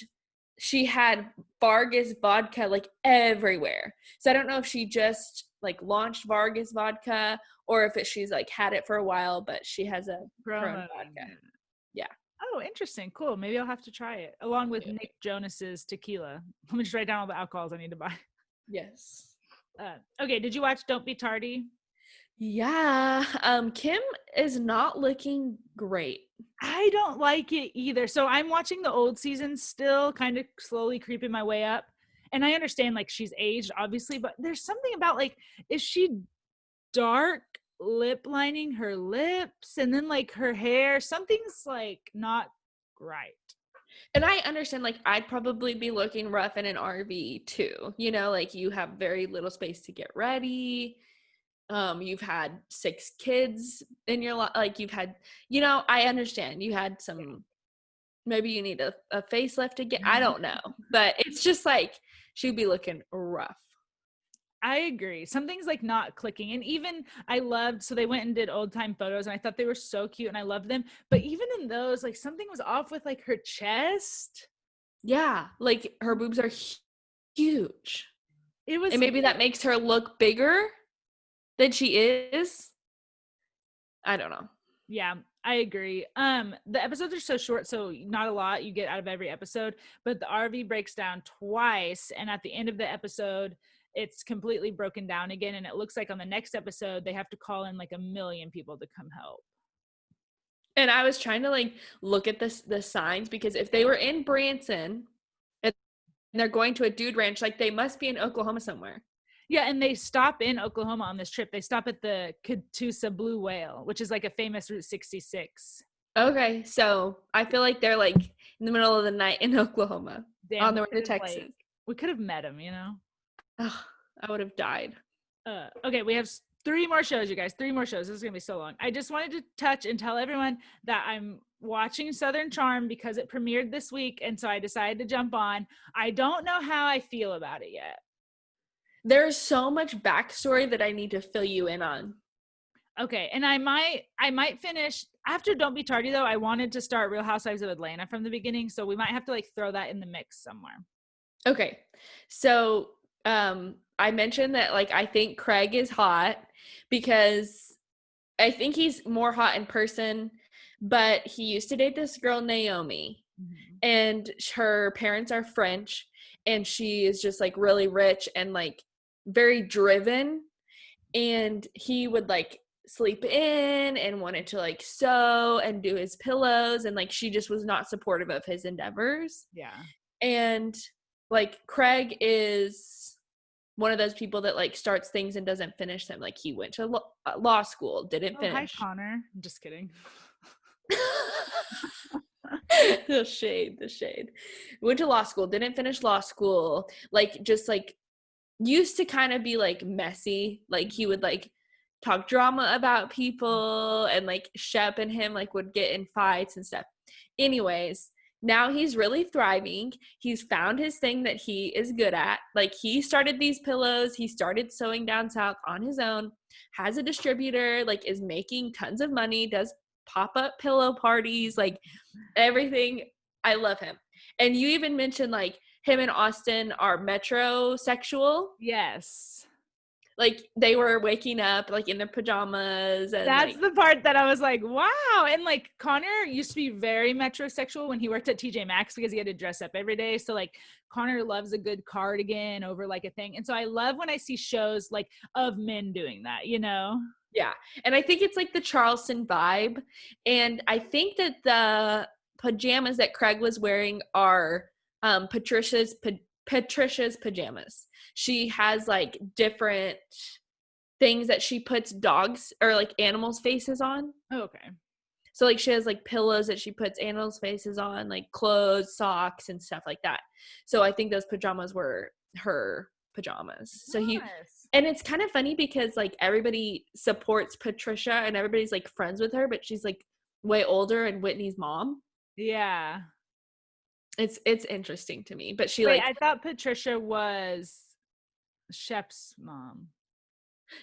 she had Vargas vodka like everywhere. So I don't know if she just like launched Vargas vodka or if she's like had it for a while, but she has a Corona vodka. Yeah. Oh, interesting. Cool. Maybe I'll have to try it along with Nick Jonas's tequila. Let me just write down all the alcohols I need to buy. Yes. Okay, did you watch Don't Be Tardy? Yeah. Kim is not looking great. I don't like it either. So I'm watching the old season still, kind of slowly creeping my way up. And I understand like she's aged, obviously, but there's something about like, is she dark lip lining her lips and then like her hair? Something's like not right. And I understand, like, I'd probably be looking rough in an RV too. You know, like you have very little space to get ready. You've had 6 kids in your life. Like you've had, you know, I understand you had some, maybe you need a facelift again. I don't know. But it's just like, she'd be looking rough. I agree. Something's like not clicking. And even so they went and did old time photos and I thought they were so cute and I loved them. But even in those, like something was off with like her chest. Yeah. Like her boobs are huge. And maybe that makes her look bigger than she is. I don't know. Yeah, I agree. The episodes are so short, so not a lot you get out of every episode, but the RV breaks down twice, and at the end of the episode, it's completely broken down again, and it looks like on the next episode they have to call in like 1,000,000 people to come help. And I was trying to like look at the signs, because if they were in Branson and they're going to a dude ranch, like they must be in Oklahoma somewhere. Yeah, and they stop in Oklahoma on this trip. They stop at the Catoosa Blue Whale, which is like a famous Route 66. Okay, so I feel like they're like in the middle of the night in Oklahoma Damn, on the way to Texas. like, we could have met him, you know? Ugh, I would have died. Okay, we have 3 more shows, you guys. 3 more shows. This is going to be so long. I just wanted to touch and tell everyone that I'm watching Southern Charm because it premiered this week, and so I decided to jump on. I don't know how I feel about it yet. There's so much backstory that I need to fill you in on. Okay, and I might finish after Don't Be Tardy, though. I wanted to start Real Housewives of Atlanta from the beginning, so we might have to like throw that in the mix somewhere. Okay, so I mentioned that like I think Craig is hot because I think he's more hot in person, but he used to date this girl Naomi, and her parents are French, and she is just like really rich and like very driven, and he would like sleep in and wanted to like sew and do his pillows, and like she just was not supportive of his endeavors. Yeah. And like Craig is one of those people that like starts things and doesn't finish them. Like he went to law school, didn't finish. Hi, Connor. I'm just kidding. The shade. Went to law school, didn't finish law school. Like just like used to kind of be like messy. Like he would like talk drama about people, and like Shep and him like would get in fights and stuff. Anyways, now he's really thriving. He's found his thing that he is good at. Like he started these pillows, he started sewing down south on his own, has a distributor, like is making tons of money, does pop-up pillow parties, like everything. I love him. And you even mentioned like him and Austin are metrosexual. Yes. Like they were waking up like in their pajamas, and that's like, the part that I was like, wow. And like Connor used to be very metrosexual when he worked at TJ Maxx because he had to dress up every day. So like Connor loves a good cardigan over like a thing. And so I love when I see shows like of men doing that, you know? Yeah. And I think it's like the Charleston vibe. And I think that the pajamas that Craig was wearing are Patricia's pajamas. She has like different things that she puts dogs or like animals' faces on. Oh, okay. So like she has like pillows that she puts animals' faces on, like clothes, socks, and stuff like that. So I think those pajamas were her pajamas. So he, and it's kind of funny because like everybody supports Patricia and everybody's like friends with her, but she's like way older and Whitney's mom. Yeah. It's interesting to me, but she Wait, like, I thought Patricia was Shep's mom.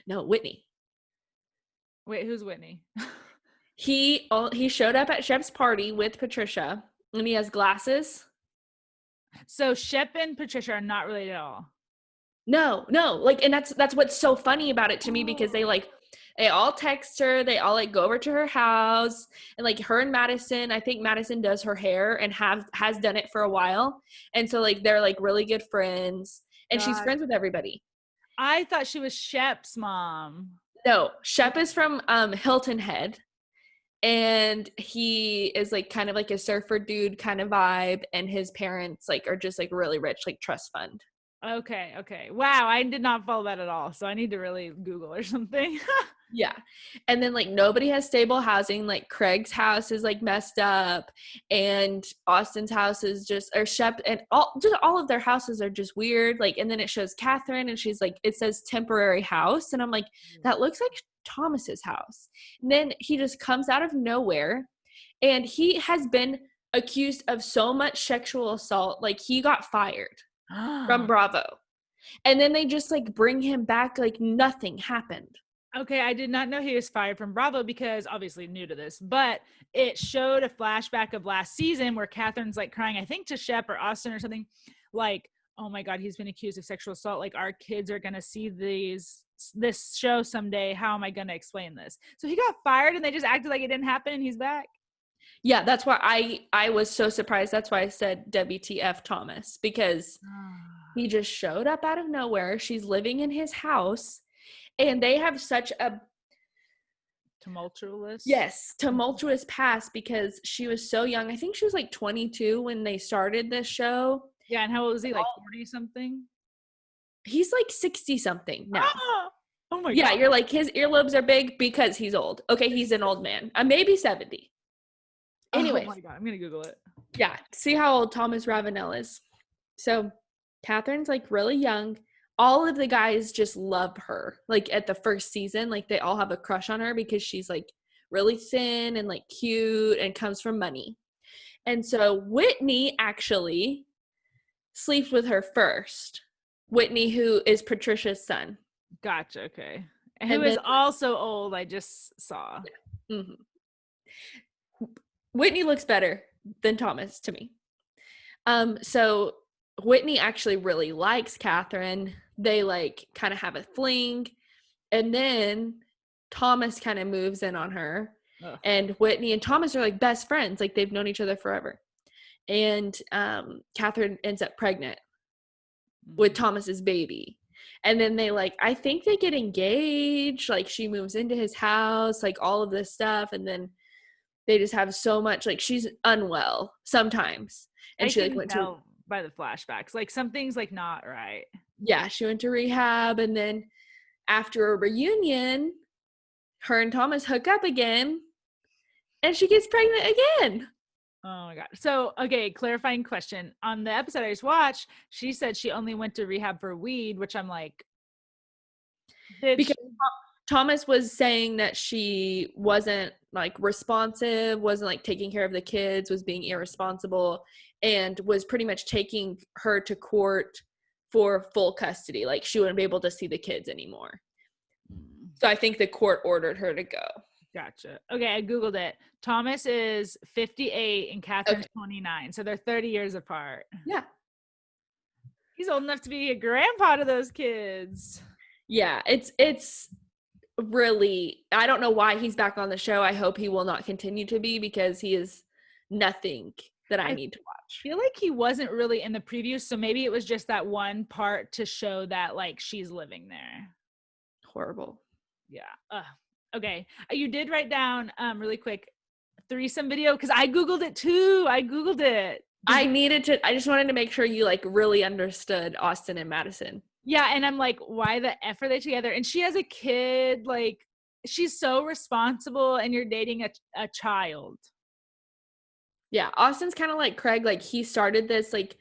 No, Whitney. Wait, who's Whitney? He showed up at Shep's party with Patricia, and he has glasses. So Shep and Patricia are not related at all. No, like, and that's what's so funny about it to me, because they all text her, they all like go over to her house, and like her and Madison, I think Madison does her hair and has done it for a while, and so like they're like really good friends, and she's friends with everybody. I thought she was Shep's mom. No, Shep is from Hilton Head, and he is like kind of like a surfer dude kind of vibe, and his parents like are just like really rich, like trust fund. Okay. Wow, I did not follow that at all. So I need to really Google or something. Yeah. And then like nobody has stable housing. Like Craig's house is like messed up, and Austin's house is just, or Shep, and all of their houses are just weird. Like, and then it shows Catherine, and she's like, it says temporary house. And I'm like, that looks like Thomas's house. And then he just comes out of nowhere, and he has been accused of so much sexual assault. Like he got fired from Bravo. And then they just like bring him back like nothing happened. Okay, I did not know he was fired from Bravo because obviously new to this, but it showed a flashback of last season where Catherine's like crying, I think to Shep or Austin or something, like, oh my God, he's been accused of sexual assault. Like, our kids are going to see this show someday. How am I going to explain this? So he got fired and they just acted like it didn't happen and he's back. Yeah, that's why I was so surprised. That's why I said WTF Thomas, because he just showed up out of nowhere. She's living in his house and they have such a tumultuous past because she was so young. I think she was like 22 when they started this show. Yeah, and how old is he? Like 40 something? He's like 60 something now. Oh my God. Yeah, you're like, his earlobes are big because he's old. Okay, he's an old man. Maybe 70. Anyways. Oh my God, I'm gonna Google it. Yeah, see how old Thomas Ravenel is. So Catherine's like really young. All of the guys just love her. Like at the first season, like they all have a crush on her because she's like really thin and like cute and comes from money. And so Whitney actually sleeps with her first. Whitney, who is Patricia's son. Gotcha, okay. And who is also old, I just saw. Yeah. Mm-hmm. Whitney looks better than Thomas to me. So Whitney actually really likes Catherine. They like kind of have a fling. And then Thomas kind of moves in on her. Ugh. And Whitney and Thomas are like best friends. Like they've known each other forever. And Catherine ends up pregnant with Thomas's baby. And then they like, I think they get engaged. Like she moves into his house, like all of this stuff. And then they just have so much, like she's unwell sometimes. And she like went to by the flashbacks, like something's like not right. Yeah, she went to rehab, and then after a reunion, her and Thomas hook up again, and she gets pregnant again. Oh my God. So, okay, clarifying question. On the episode I just watched, she said she only went to rehab for weed, which I'm like, because Thomas was saying that she wasn't like responsive, wasn't like taking care of the kids, was being irresponsible, and was pretty much taking her to court for full custody. Like she wouldn't be able to see the kids anymore. So I think the court ordered her to go. Gotcha. Okay, I Googled it. Thomas is 58 and Catherine's 29. So they're 30 years apart. Yeah. He's old enough to be a grandpa to those kids. Yeah, it's really, I don't know why he's back on the show. I hope he will not continue to be because he is nothing that I need to watch. I feel like he wasn't really in the preview, so maybe it was just that one part to show that like she's living there. Horrible. Yeah. Okay. You did write down really quick threesome video because I Googled it too. I just wanted to make sure you like really understood Austin and Madison. Yeah, and I'm like, why the F are they together? And she has a kid, like she's so responsible and you're dating a child. Yeah, Austin's kind of like Craig, like he started this like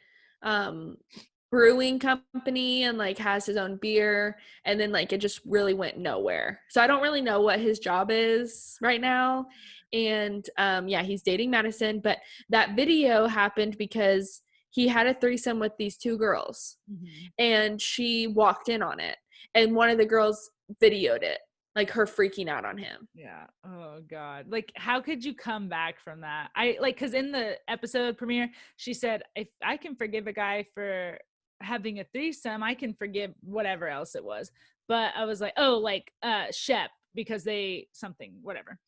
brewing company and like has his own beer, and then like it just really went nowhere. So I don't really know what his job is right now. And yeah, he's dating Madison, but that video happened because he had a threesome with these two girls, and she walked in on it, and one of the girls videoed it, like her freaking out on him. Yeah. Oh God. Like, how could you come back from that? Cause in the episode premiere, she said, if I can forgive a guy for having a threesome, I can forgive whatever else it was. But I was like, oh, like, Shep, because they something, whatever.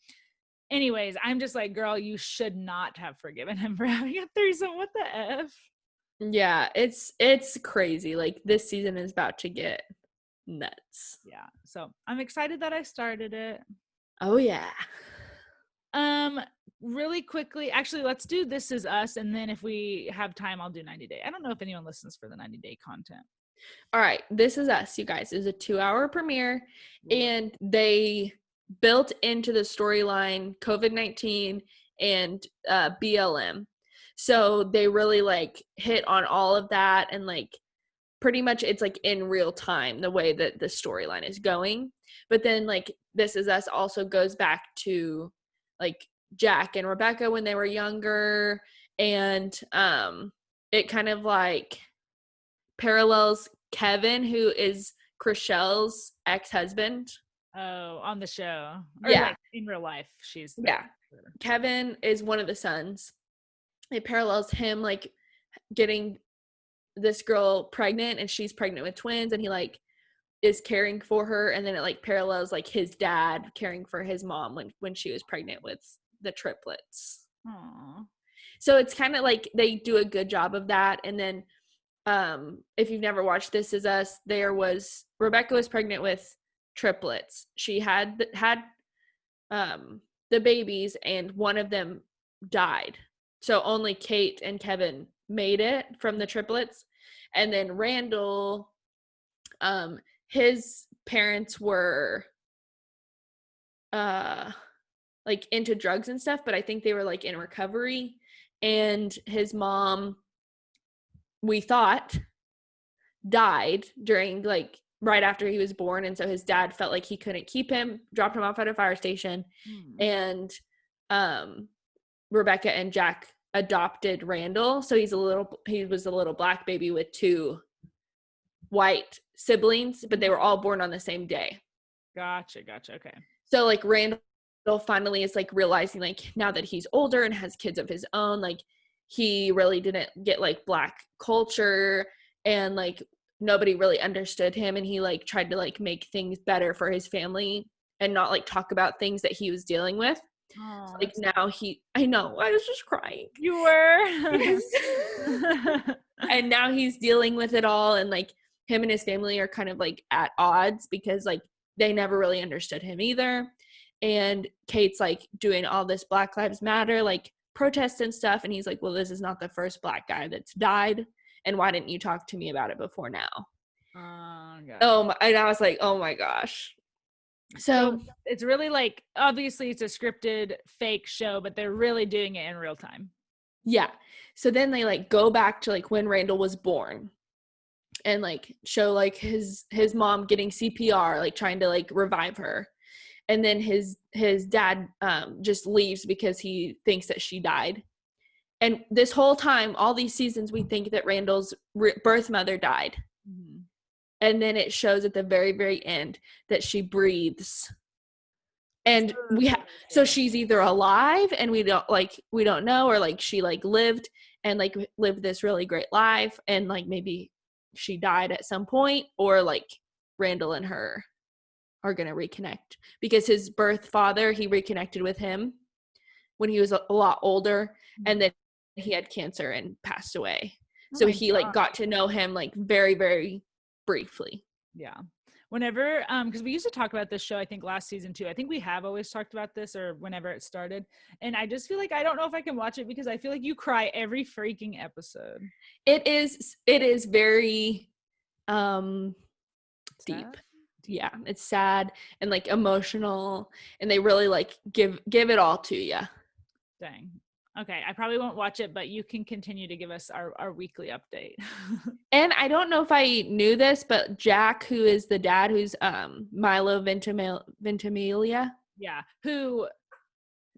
Anyways, I'm just like, girl, you should not have forgiven him for having a threesome. What the F? Yeah, it's crazy. Like this season is about to get nuts. Yeah. So I'm excited that I started it. Oh yeah. Really quickly, actually, let's do This Is Us, and then if we have time, I'll do 90 Day. I don't know if anyone listens for the 90 Day content. All right, This Is Us, you guys. It was a 2-hour premiere, and they built into the storyline COVID-19 and BLM. So they really like hit on all of that, and like pretty much it's like in real time the way that the storyline is going. But then like This Is Us also goes back to like Jack and Rebecca when they were younger, and it kind of like parallels Kevin, who is Chriselle's ex-husband. Oh, on the show. Or yeah. Like in real life, she's yeah. Kevin is one of the sons. It parallels him like getting this girl pregnant, and she's pregnant with twins, and he like is caring for her, and then it like parallels like his dad caring for his mom when she was pregnant with the triplets. Aww. So it's kind of like they do a good job of that. And then if you've never watched This Is Us, Rebecca was pregnant with triplets. She had the babies, and one of them died. So only Kate and Kevin made it from the triplets. And then Randall, his parents were like into drugs and stuff, but I think they were like in recovery. And his mom, we thought, died during like right after he was born, and so his dad felt like he couldn't keep him, dropped him off at a fire station. And Rebecca and Jack adopted Randall, so he was a little black baby with 2 white siblings, but they were all born on the same day. Gotcha. Okay. So like Randall finally is like realizing like now that he's older and has kids of his own, like he really didn't get like black culture, and like nobody really understood him, and he like tried to like make things better for his family and not like talk about things that he was dealing with. Oh, so, like now I know, I was just crying. You were. Yes. And now he's dealing with it all, and like him and his family are kind of like at odds because like they never really understood him either. And Kate's like doing all this Black Lives Matter like protests and stuff, and he's like, well, this is not the first black guy that's died, and why didn't you talk to me about it before now? And I was like, oh my gosh. So it's really like, obviously it's a scripted fake show, but they're really doing it in real time. Yeah. So then they like go back to like when Randall was born, and like show like his mom getting CPR, like trying to like revive her. And then his dad just leaves because he thinks that she died. And this whole time, all these seasons, we think that Randall's birth mother died. Mm-hmm. And then it shows at the very, very end that she breathes. And so she's either alive and we don't know, or like she like lived this really great life, and like maybe she died at some point, or like Randall and her are going to reconnect, because his birth father, he reconnected with him when he was a lot older, and then he had cancer and passed away. So he like got to know him like very, very briefly. Yeah. Whenever, because we used to talk about this show, I think last season too. I think we have always talked about this, or whenever it started. And I just feel like I don't know if I can watch it because I feel like you cry every freaking episode. It is very deep. Yeah, it's sad and like emotional, and they really like give it all to you. Dang. Okay, I probably won't watch it, but you can continue to give us our weekly update. And I don't know if I knew this, but Jack, who is the dad, who's Milo Ventimiglia. Yeah, who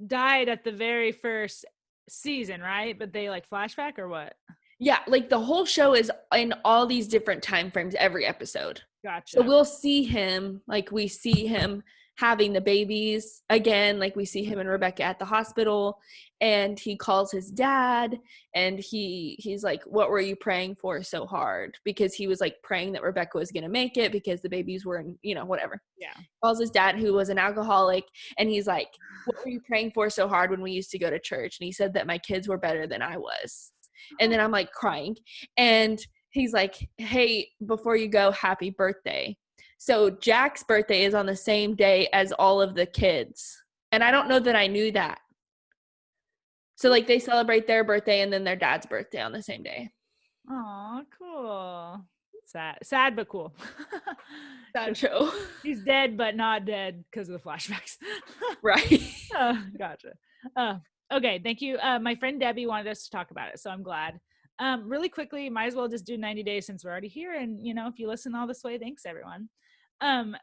died at the very first season, right? But they like flashback or what? Yeah, like the whole show is in all these different time frames every episode. Gotcha. So we'll see him, like we see him having the babies again, like we see him and Rebecca at the hospital, and he calls his dad, and he's like, what were you praying for so hard? Because he was like praying that Rebecca was going to make it because the babies were in, whatever. Yeah. Calls his dad, who was an alcoholic, and he's like, what were you praying for so hard when we used to go to church? And he said that my kids were better than I was. And then I'm like crying, and he's like, hey, before you go, happy birthday. So Jack's birthday is on the same day as all of the kids. And I don't know that I knew that. So like they celebrate their birthday and then their dad's birthday on the same day. Aw, cool. Sad but cool. Sad show. He's dead but not dead because of the flashbacks. Right. Gotcha. Okay, thank you. My friend Debbie wanted us to talk about it, so I'm glad. Really quickly, might as well just do 90 days since we're already here. And, if you listen all this way, thanks everyone.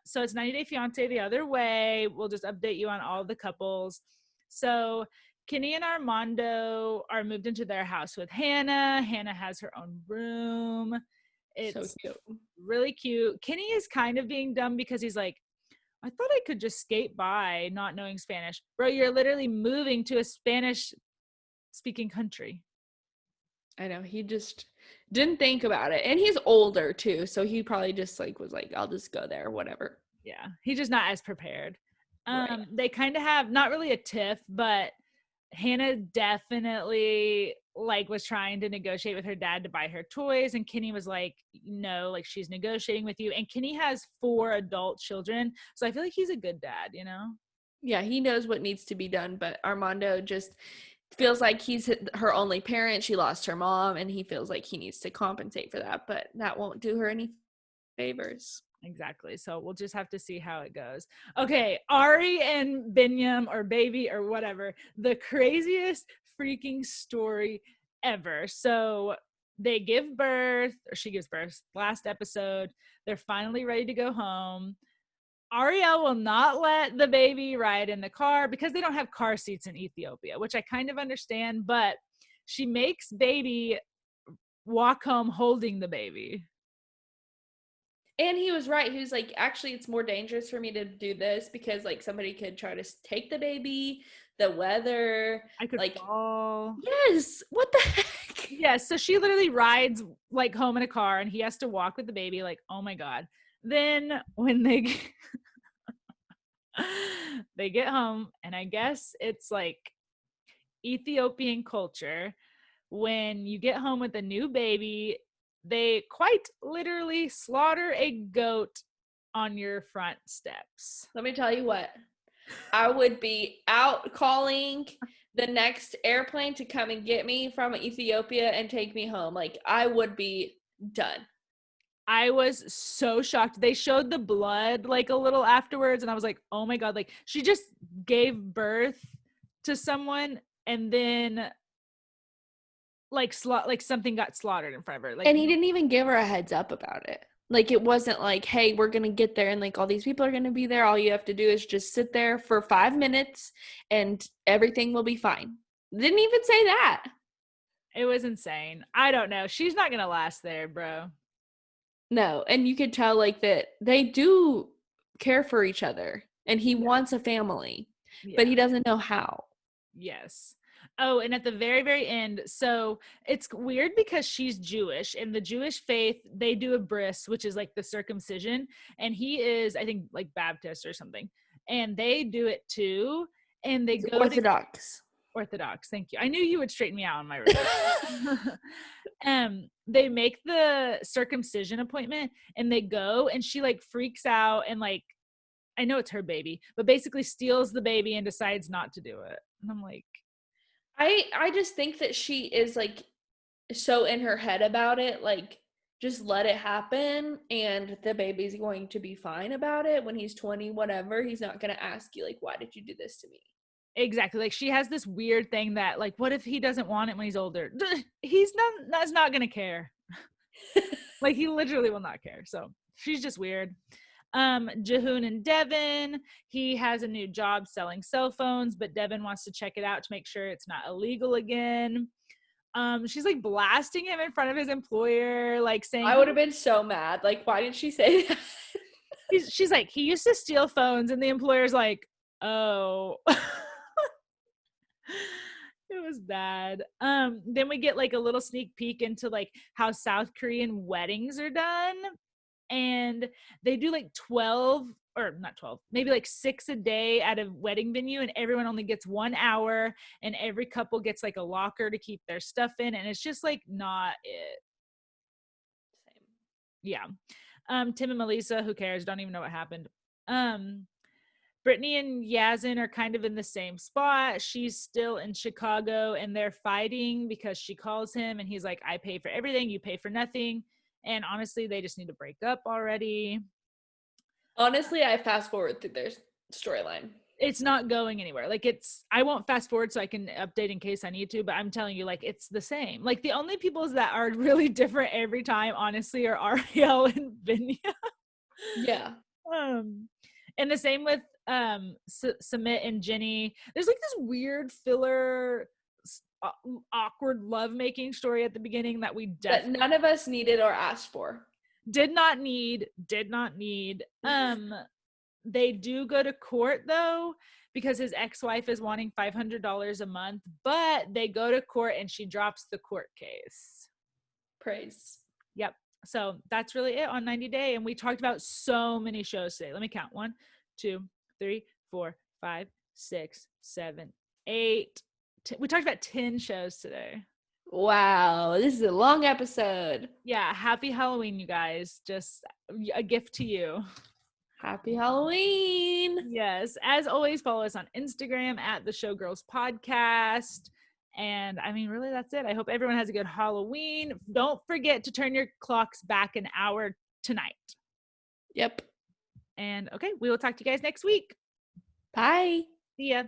So it's 90 Day Fiancé the other way. We'll just update you on all the couples. So Kenny and Armando are moved into their house with Hannah. Hannah has her own room. It's so cute. Really cute. Kenny is kind of being dumb because he's like, I thought I could just skate by not knowing Spanish. Bro, you're literally moving to a Spanish speaking country. I know, he just didn't think about it. And he's older too, so he probably just like was like, I'll just go there, whatever. Yeah, he's just not as prepared. Right. They kind of have not really a tiff, but Hannah definitely like was trying to negotiate with her dad to buy her toys, and Kenny was like, no, like she's negotiating with you. And Kenny has 4 adult children, so I feel like he's a good dad, you know? Yeah, he knows what needs to be done, but Armando just feels like he's her only parent. She lost her mom, and he feels like he needs to compensate for that, but that won't do her any favors. Exactly. So we'll just have to see how it goes. Okay, Ari and Binyam or Baby or whatever, the craziest freaking story ever. So they give birth, or she gives birth last episode. They're finally ready to go home. Ariel will not let the baby ride in the car because they don't have car seats in Ethiopia, which I kind of understand, but she makes Baby walk home holding the baby. And he was right. He was like, actually, it's more dangerous for me to do this because like somebody could try to take the baby, the weather, I could like, fall. yes, what the heck? Yeah, so she literally rides like home in a car and he has to walk with the baby, like, oh my God. Then when they get home, and I guess it's like Ethiopian culture, when you get home with a new baby, they quite literally slaughter a goat on your front steps. Let me tell you what, I would be out calling the next airplane to come and get me from Ethiopia and take me home. Like, I would be done. I was so shocked. They showed the blood like a little afterwards, and I was like, oh my God, like she just gave birth to someone and then like something got slaughtered in front of her. Like, And he didn't even give her a heads up about it. Like, it wasn't like, hey, we're going to get there and like all these people are going to be there. All you have to do is just sit there for 5 minutes and everything will be fine. Didn't even say that. it was insane. I don't know. She's not gonna last there, bro. No. And you could tell like that they do care for each other and he wants a family, but Yeah. he doesn't know how. Yes. Oh, and at the very, very end, so it's weird because she's Jewish. In the Jewish faith, they do a bris, which is like the circumcision, and he is, I think, like Baptist or something, and they do it too. And they He's go to Orthodox. Orthodox. Thank you. I knew you would straighten me out on my religion. They make the circumcision appointment, and they go, and she like freaks out, and like I know it's her baby, but basically steals the baby and decides not to do it. And I'm like, I just think that she is like so in her head about it, like just let it happen and the baby's going to be fine about it when he's 20, whatever. He's not going to ask you like, why did you do this to me? exactly. Like she has this weird thing that like, what if he doesn't want it when he's older? He's not gonna care. Like he literally will not care. So she's just weird. Jahoon and Devin, he has a new job selling cell phones, but Devin wants to check it out to make sure it's not illegal again. She's like blasting him in front of his employer, like saying I would have been so mad. Like, why didn't she say that? she's like, he used to steal phones, and the employer's like, oh. It was bad. Then we get like a little sneak peek into like how South Korean weddings are done. And they do like 12 or not 12, maybe like 6 a day at a wedding venue, and everyone only gets 1 hour, and every couple gets like a locker to keep their stuff in, and it's just like not it. Same. Yeah. Tim and Melissa, who cares? Don't even know what happened. Brittany and Yazin are kind of in the same spot. She's still in Chicago, and they're fighting because she calls him and he's like, I pay for everything, you pay for nothing. And honestly, they just need to break up already. Honestly, I fast forward through their storyline. It's not going anywhere. Like I won't fast forward so I can update in case I need to, but I'm telling you, like, it's the same. Like the only people that are really different every time, honestly, are Ariel and Vinya. Yeah. And the same with Sumit and Jenny. There's like this weird filler awkward lovemaking story at the beginning that we That none of us needed or asked for. did not need. They do go to court though, because his ex-wife is wanting $500 a month, but they go to court and she drops the court case. Praise. Yep. So that's really it on 90 Day. And we talked about so many shows today. Let me count. 1, 2, 3, 4, 5, 6, 7, 8. We talked about 10 shows today. Wow, this is a long episode. Yeah, happy Halloween, you guys. Just a gift to you. Happy Halloween. Yes. As always, follow us on Instagram at the Showgirls Podcast. And I mean, really, that's it. I hope everyone has a good Halloween. Don't forget to turn your clocks back an hour tonight. Yep. And okay, we will talk to you guys next week. Bye. See ya.